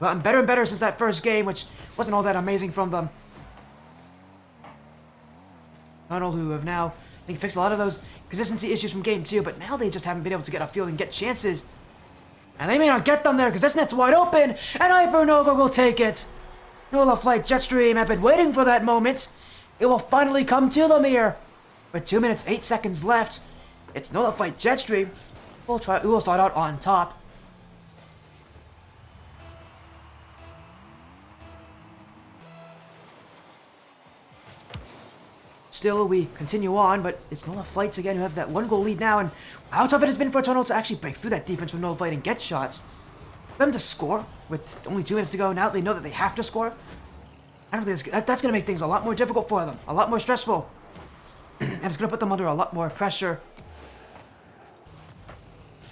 Gotten better and better since that first game, which wasn't all that amazing from them. Donald, who have now, I think, fixed a lot of those consistency issues from game 2, but now they just haven't been able to get upfield and get chances. And they may not get them there because this net's wide open, and Hypernova will take it. Nola Flight Jetstream have been waiting for that moment. It will finally come to them here. With 2 minutes, 8 seconds left, it's Nola Flight Jetstream. We'll start out on top. Still, we continue on, but it's Nola Flights again who have that 1-goal lead now, and how tough it has been for Eternal to actually break through that defense with Nola Flight and get shots. For them to score with only 2 minutes to go, now they know that they have to score. I don't think that's going to make things a lot more difficult for them, a lot more stressful, and it's going to put them under a lot more pressure.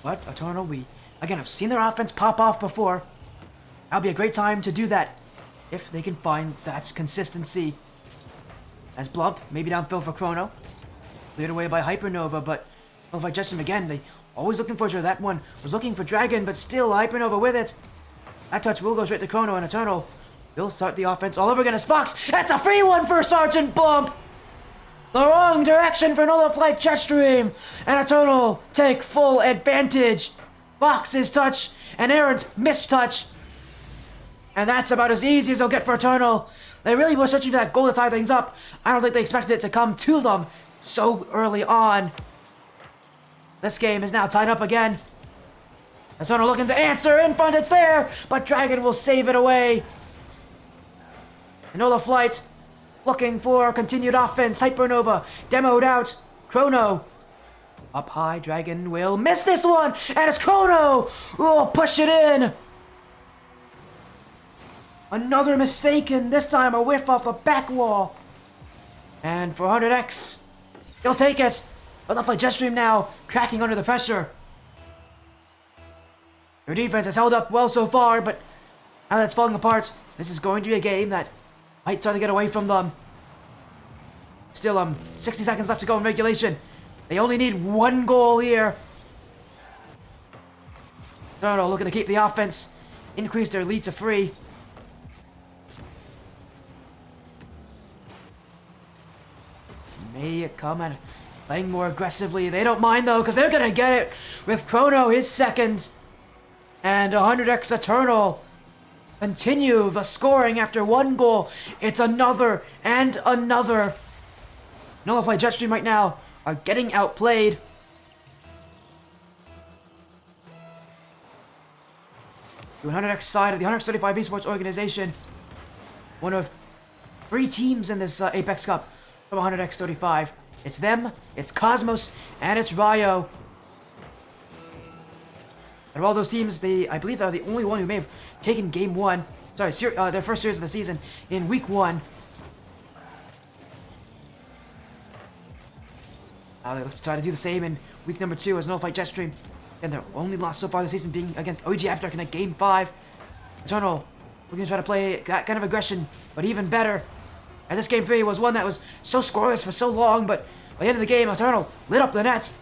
But Eternal, we again have seen their offense pop off before. That'll be a great time to do that if they can find that consistency. As Blump, maybe downfield for Chrono. Cleared away by Hypernova, but Nola Flight Jetstream again, they always looking for each other. That one was looking for Dragon, but still Hypernova with it. That touch will go straight to Chrono, and Eternal will start the offense all over again as Fox. That's a free one for Sergeant Blump! The wrong direction for Nola Flight Jetstream, and Eternal take full advantage. Fox's touch, an errant mistouch. And that's about as easy as they'll get for Eternal. They really were searching for that goal to tie things up. I don't think they expected it to come to them so early on. This game is now tied up again. Eternal looking to answer in front, it's there, but Dragon will save it away. And Nola Flight looking for continued offense. Hypernova demoed out. Chrono up high. Dragon will miss this one, and it's Chrono who will push it in. Another mistake, and this time a whiff off the back wall. And for 100X, they'll take it. But Nola Flight Jetstream now cracking under the pressure. Their defense has held up well so far, but now that's falling apart. This is going to be a game that might try to get away from them. Still, 60 seconds left to go in regulation. They only need 1 goal here. Eternal looking to keep the offense, increase their lead to 3. May it come and playing more aggressively. They don't mind though, because they're gonna get it with Chrono, his second. And 100X Eternal continue the scoring after 1 goal. It's another and another. Nola Flight Jetstream right now are getting outplayed. The 100X side of the 135 Esports organization, one of 3 teams in this Apex Cup from 100X35. It's them, it's Cosmos, and it's Ryo. Out of all those teams, I believe they're the only one who may have taken game 1. Sorry, their first series of the season in week 1. They look to try to do the same in week number 2 as Nola Flight Jetstream. And their only loss so far this season being against OG Afterdark in that game 5. Eternal We're gonna try to play that kind of aggression, but even better. And this game 3 was one that was so scoreless for so long, but by the end of the game, Eternal lit up the net.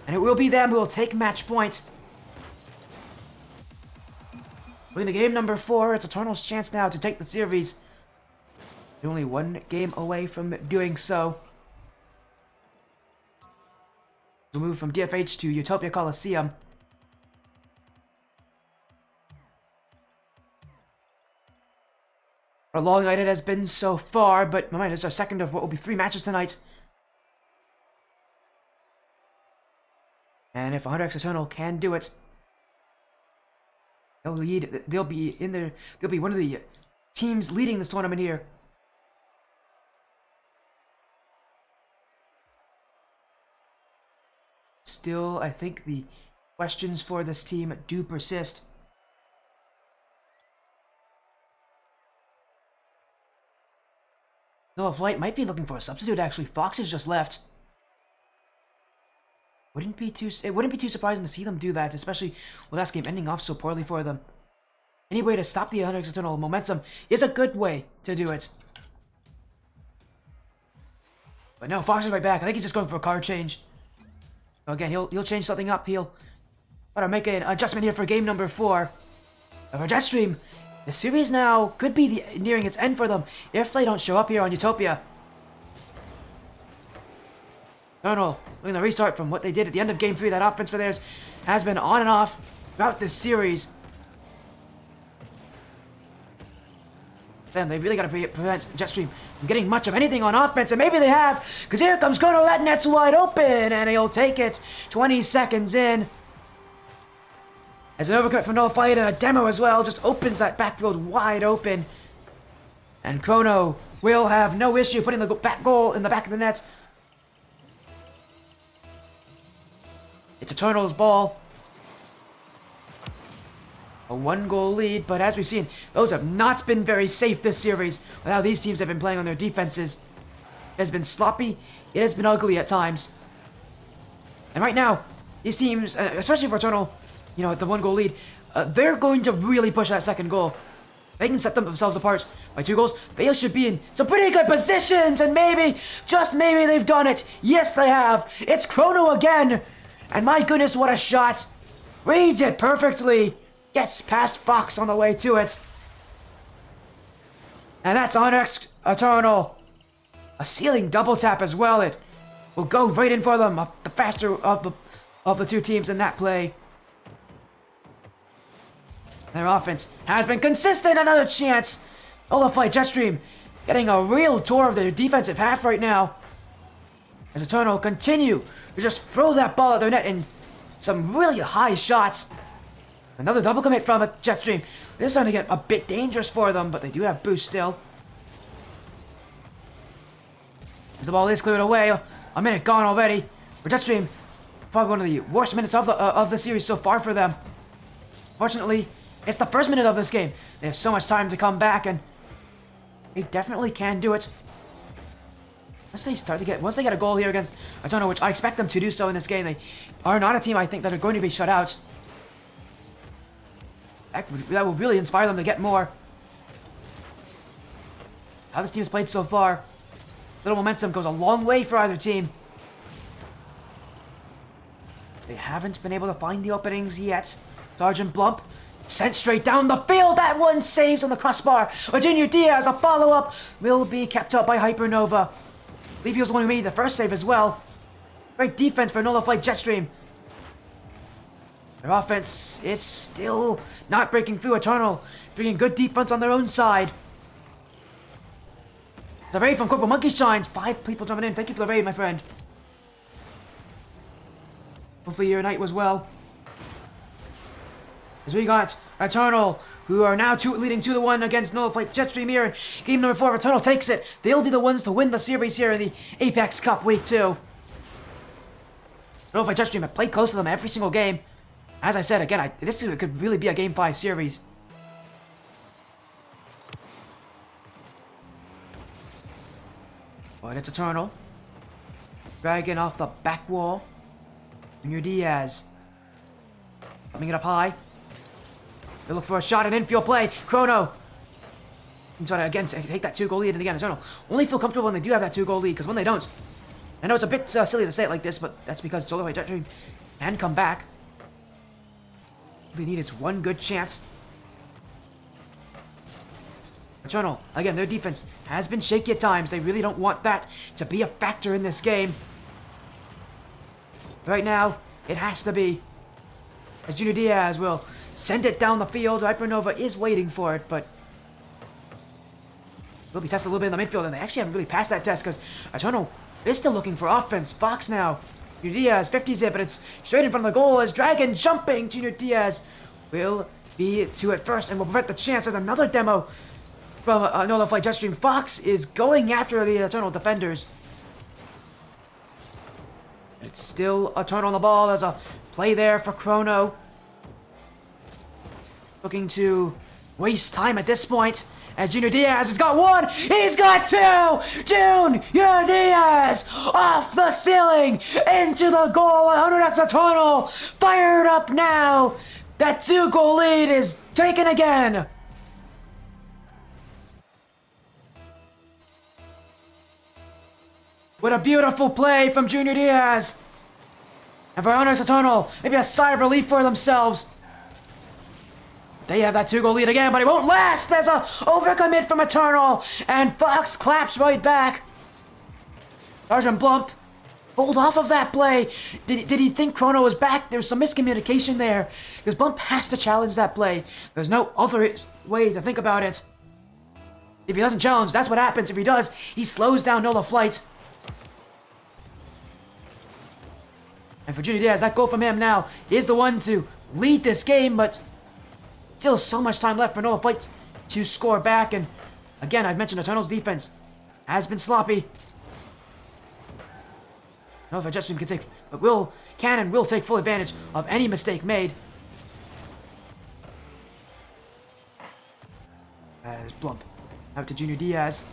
And it will be them who will take match point. We're into game number 4. It's Eternal's chance now to take the series. They're only one game away from doing so. We'll move from DFH to Utopia Coliseum. A long night it has been so far, but my mind is our second of what will be 3 matches tonight. And if 100x Eternal can do it, they'll lead. They'll be in there. They'll be one of the teams leading this tournament here. Still, I think the questions for this team do persist. Nola Flight might be looking for a substitute, actually. Fox has just left. It wouldn't be too surprising to see them do that, especially with that game ending off so poorly for them. Any way to stop the 100x Eternal momentum is a good way to do it. But no, Fox is right back. I think he's just going for a card change. So again, he'll change something up. He'll try to make an adjustment here for game number 4 of our Jetstream. The series now could be nearing its end for them if they don't show up here on Utopia. Eternal, looking to restart from what they did at the end of game 3. That offense for theirs has been on and off throughout this series. Then they've really got to prevent Jetstream from getting much of anything on offense, and maybe they have, because here comes Chrono. That net's wide open, and he'll take it 20 seconds in. As an overcut from Nola Flight and a demo as well, just opens that backfield wide open. And Chrono will have no issue putting the back goal in the back of the net. It's Eternal's ball. A 1-goal lead, but as we've seen, those have not been very safe this series with how these teams have been playing on their defenses. It has been sloppy, it has been ugly at times. And right now, these teams, especially for Eternal, you know, at the 1-goal lead, they're going to really push that second goal. They can set themselves apart by 2 goals. They should be in some pretty good positions, and maybe, just maybe, they've done it. Yes, they have. It's Chrono again. And my goodness, what a shot. Reads it perfectly. Gets past Fox on the way to it. And that's 100x Eternal. A ceiling double tap as well. It will go right in for them. The faster of the 2 teams in that play. Their offense has been consistent. Another chance. Nola Flight Jetstream getting a real tour of their defensive half right now. As Eternal continue to just throw that ball at their net in some really high shots. Another double commit from a Jetstream. This is starting to get a bit dangerous for them, but they do have boost still. As the ball is cleared away, a minute gone already. For Jetstream, probably one of the worst minutes of the series so far for them. Fortunately, it's the first minute of this game. They have so much time to come back, and they definitely can do it. Once they get a goal here against Eternal, which I expect them to do so in this game, they are not a team I think that are going to be shut out. That will really inspire them to get more. How this team has played so far, little momentum goes a long way for either team. They haven't been able to find the openings yet. Sergeant Blump sent straight down the field. That one saved on the crossbar. Junior Diaz, a follow-up, will be kept up by Hypernova. I believe he was the one who made the first save as well. Great defense for Nola Flight Jetstream. Their offense, it's still not breaking through. Eternal bringing good defense on their own side. The raid from Corporal Monkey Shines. 5 people jumping in. Thank you for the raid, my friend. Hopefully your night was well. As we got Eternal, who are now leading 2-1 against Nola Flight Jetstream here. Game number 4, Eternal takes it. They'll be the ones to win the series here in the Apex Cup Week 2. Nola Flight Jetstream have played close to them every single game. As I said, again, this could really be a Game 5 series. But it's Eternal. Dragging off the back wall. Junior Diaz. Coming it up high. They look for a shot and infield play. Chrono and try to again take that 2-goal lead, and again, Eternal only feel comfortable when they do have that 2-goal lead, because when they don't, I know it's a bit silly to say it like this, but that's because Olivett Jetstream can come back. All they need is one good chance. Eternal, again, their defense has been shaky at times. They really don't want that to be a factor in this game. Right now, it has to be. As Junior Diaz will send it down the field. Hypernova is waiting for it, but will be tested a little bit in the midfield, and they actually haven't really passed that test because Eternal is still looking for offense. Fox now. Junior Diaz 50s it, but it's straight in front of the goal as Dragon jumping. Junior Diaz will be to it first and will prevent the chance as another demo from Nola Flight Jetstream. Fox is going after the Eternal defenders. It's still Eternal on the ball. There's a play there for Chrono. Looking to waste time at this point. As Junior Diaz has got one, he's got two! Junior Diaz off the ceiling into the goal. 100x Eternal fired up now. That 2-goal lead is taken again. What a beautiful play from Junior Diaz. And for 100x Eternal, maybe a sigh of relief for themselves. They have that 2-goal lead again, but it won't last as a overcommit from Eternal. And Fox claps right back. Sergeant Blump pulled off of that play. Did he think Chrono was back? There's some miscommunication there. Because Blump has to challenge that play. There's no other way to think about it. If he doesn't challenge, that's what happens. If he does, he slows down Nola Flight. And for Junior Diaz, that goal from him now is the one to lead this game, but still so much time left for Nola Flight to score back. And again, I've mentioned Eternal's defense has been sloppy. Nola Flight Jetstream can and will take full advantage of any mistake made. As Blump out to Junior Diaz.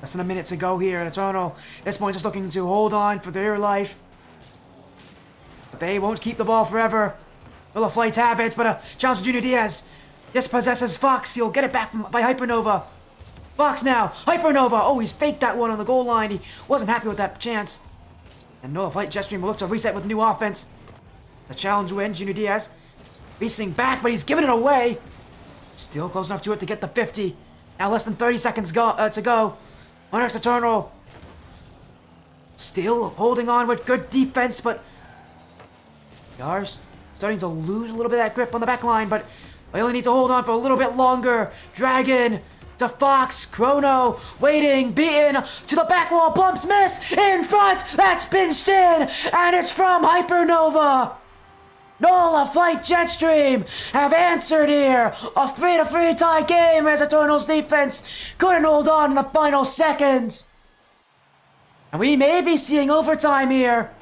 Less than a minute to go here, and Eternal at this point just looking to hold on for their life. But they won't keep the ball forever. Nola Flight have it, but a challenge to Junior Diaz dispossesses Fox. He'll get it back by Hypernova. Fox now. Hypernova. Oh, he's faked that one on the goal line. He wasn't happy with that chance. And Nola Flight Jetstream will look to reset with new offense. The challenge win. Junior Diaz facing back, but he's giving it away. Still close enough to it to get the 50. Now less than 30 seconds to go. 100x Eternal still holding on with good defense, but they are starting to lose a little bit of that grip on the back line, but they only need to hold on for a little bit longer. Dragon to Fox. Chrono waiting, beaten to the back wall. Bumps miss in front. That's pinched in, and it's from Hypernova. Nola Flight Jetstream have answered here. A 3-3 tie game as Eternal's defense couldn't hold on in the final seconds. And we may be seeing overtime here.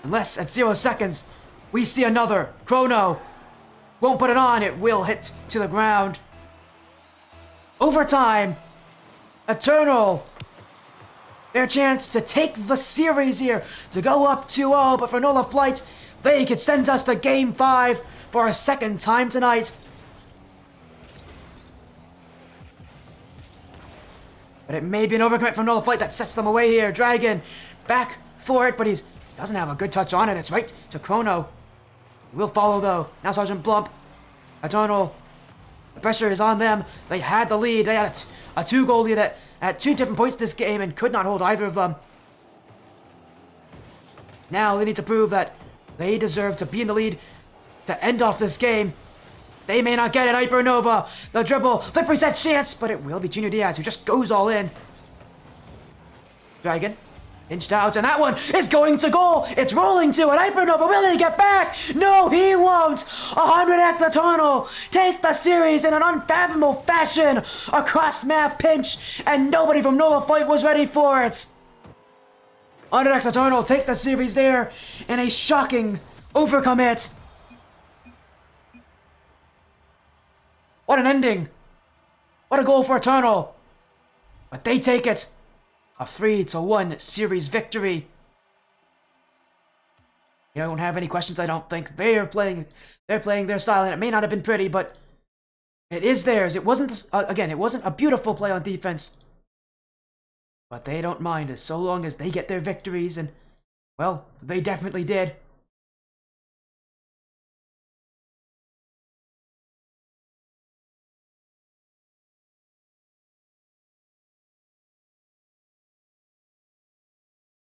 Unless at 0 seconds, we see another. Chrono won't put it on. It will hit to the ground. Overtime. Eternal. Their chance to take the series here. To go up 2-0. But for Nola Flight, they could send us to Game 5 for a second time tonight. But it may be an overcommit from Nola Flight that sets them away here. Dragon back for it, but he doesn't have a good touch on it. It's right to Chrono. Will follow though. Now Sergeant Blump. Eternal. The pressure is on them. They had the lead. They had a 2-goal lead at 2 different points this game and could not hold either of them. Now they need to prove that they deserve to be in the lead to end off this game. They may not get it. Hypernova. The dribble. Flip reset chance, but it will be Junior Diaz who just goes all in. Dragon. Inched out, and that one is going to goal. It's rolling to it. Hypernova, will he get back? No, he won't. 100x Eternal take the series in an unfathomable fashion. A cross-map pinch, and nobody from Nola Flight was ready for it. 100x Eternal take the series there in a shocking overcommit. What an ending. What a goal for Eternal. But they take it. A 3-1 series victory. You don't have any questions, I don't think. They're playing their style, and it may not have been pretty, but it is theirs. It wasn't, again, it wasn't a beautiful play on defense. But they don't mind, as so long as they get their victories, and, well, they definitely did.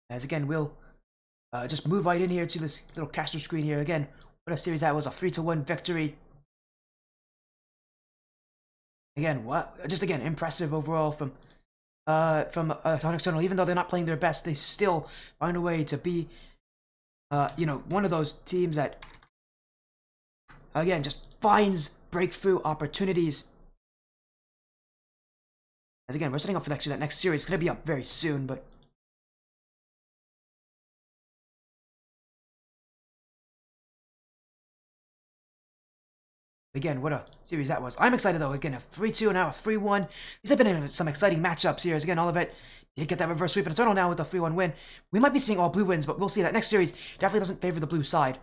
As again, we'll just move right in here to this little caster screen here. Again, what a series that was, a 3-1 victory. Again, just again, impressive overall from Onyx Eternal. Even though they're not playing their best, they still find a way to be, one of those teams that, again, just finds breakthrough opportunities. As again, we're setting up for actually that next series. It's gonna be up very soon, but again, what a series that was. I'm excited though. Again, a 3-2 now a 3-1. These have been some exciting matchups here. As again, Olivett did get that reverse sweep, and Eternal now with a 3-1 win. We might be seeing all blue wins, but we'll see. That next series definitely doesn't favor the blue side.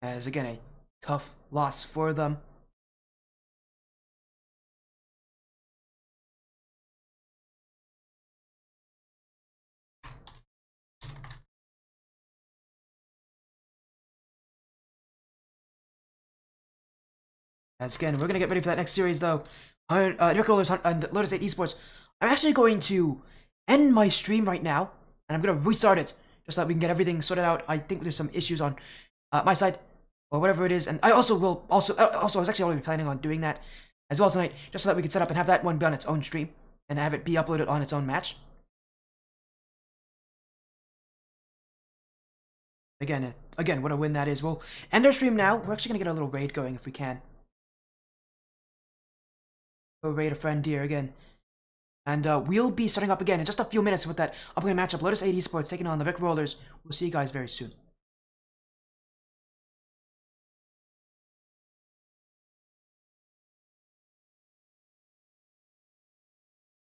As again, a tough loss for them. As again, we're gonna get ready for that next series though. Nick Rollers and Lotus 8 Esports. I'm actually going to end my stream right now, and I'm gonna restart it just so that we can get everything sorted out. I think there's some issues on my side, or whatever it is, and I also will I was actually already planning on doing that as well tonight, just so that we can set up and have that one be on its own stream and have it be uploaded on its own match. Again, what a win that is. We'll end our stream now. We're actually gonna get a little raid going if we can. Go raid a friend here again. And we'll be starting up again in just a few minutes with that upcoming matchup. Lotus 8 Esports taking on the Rick Rollers. We'll see you guys very soon.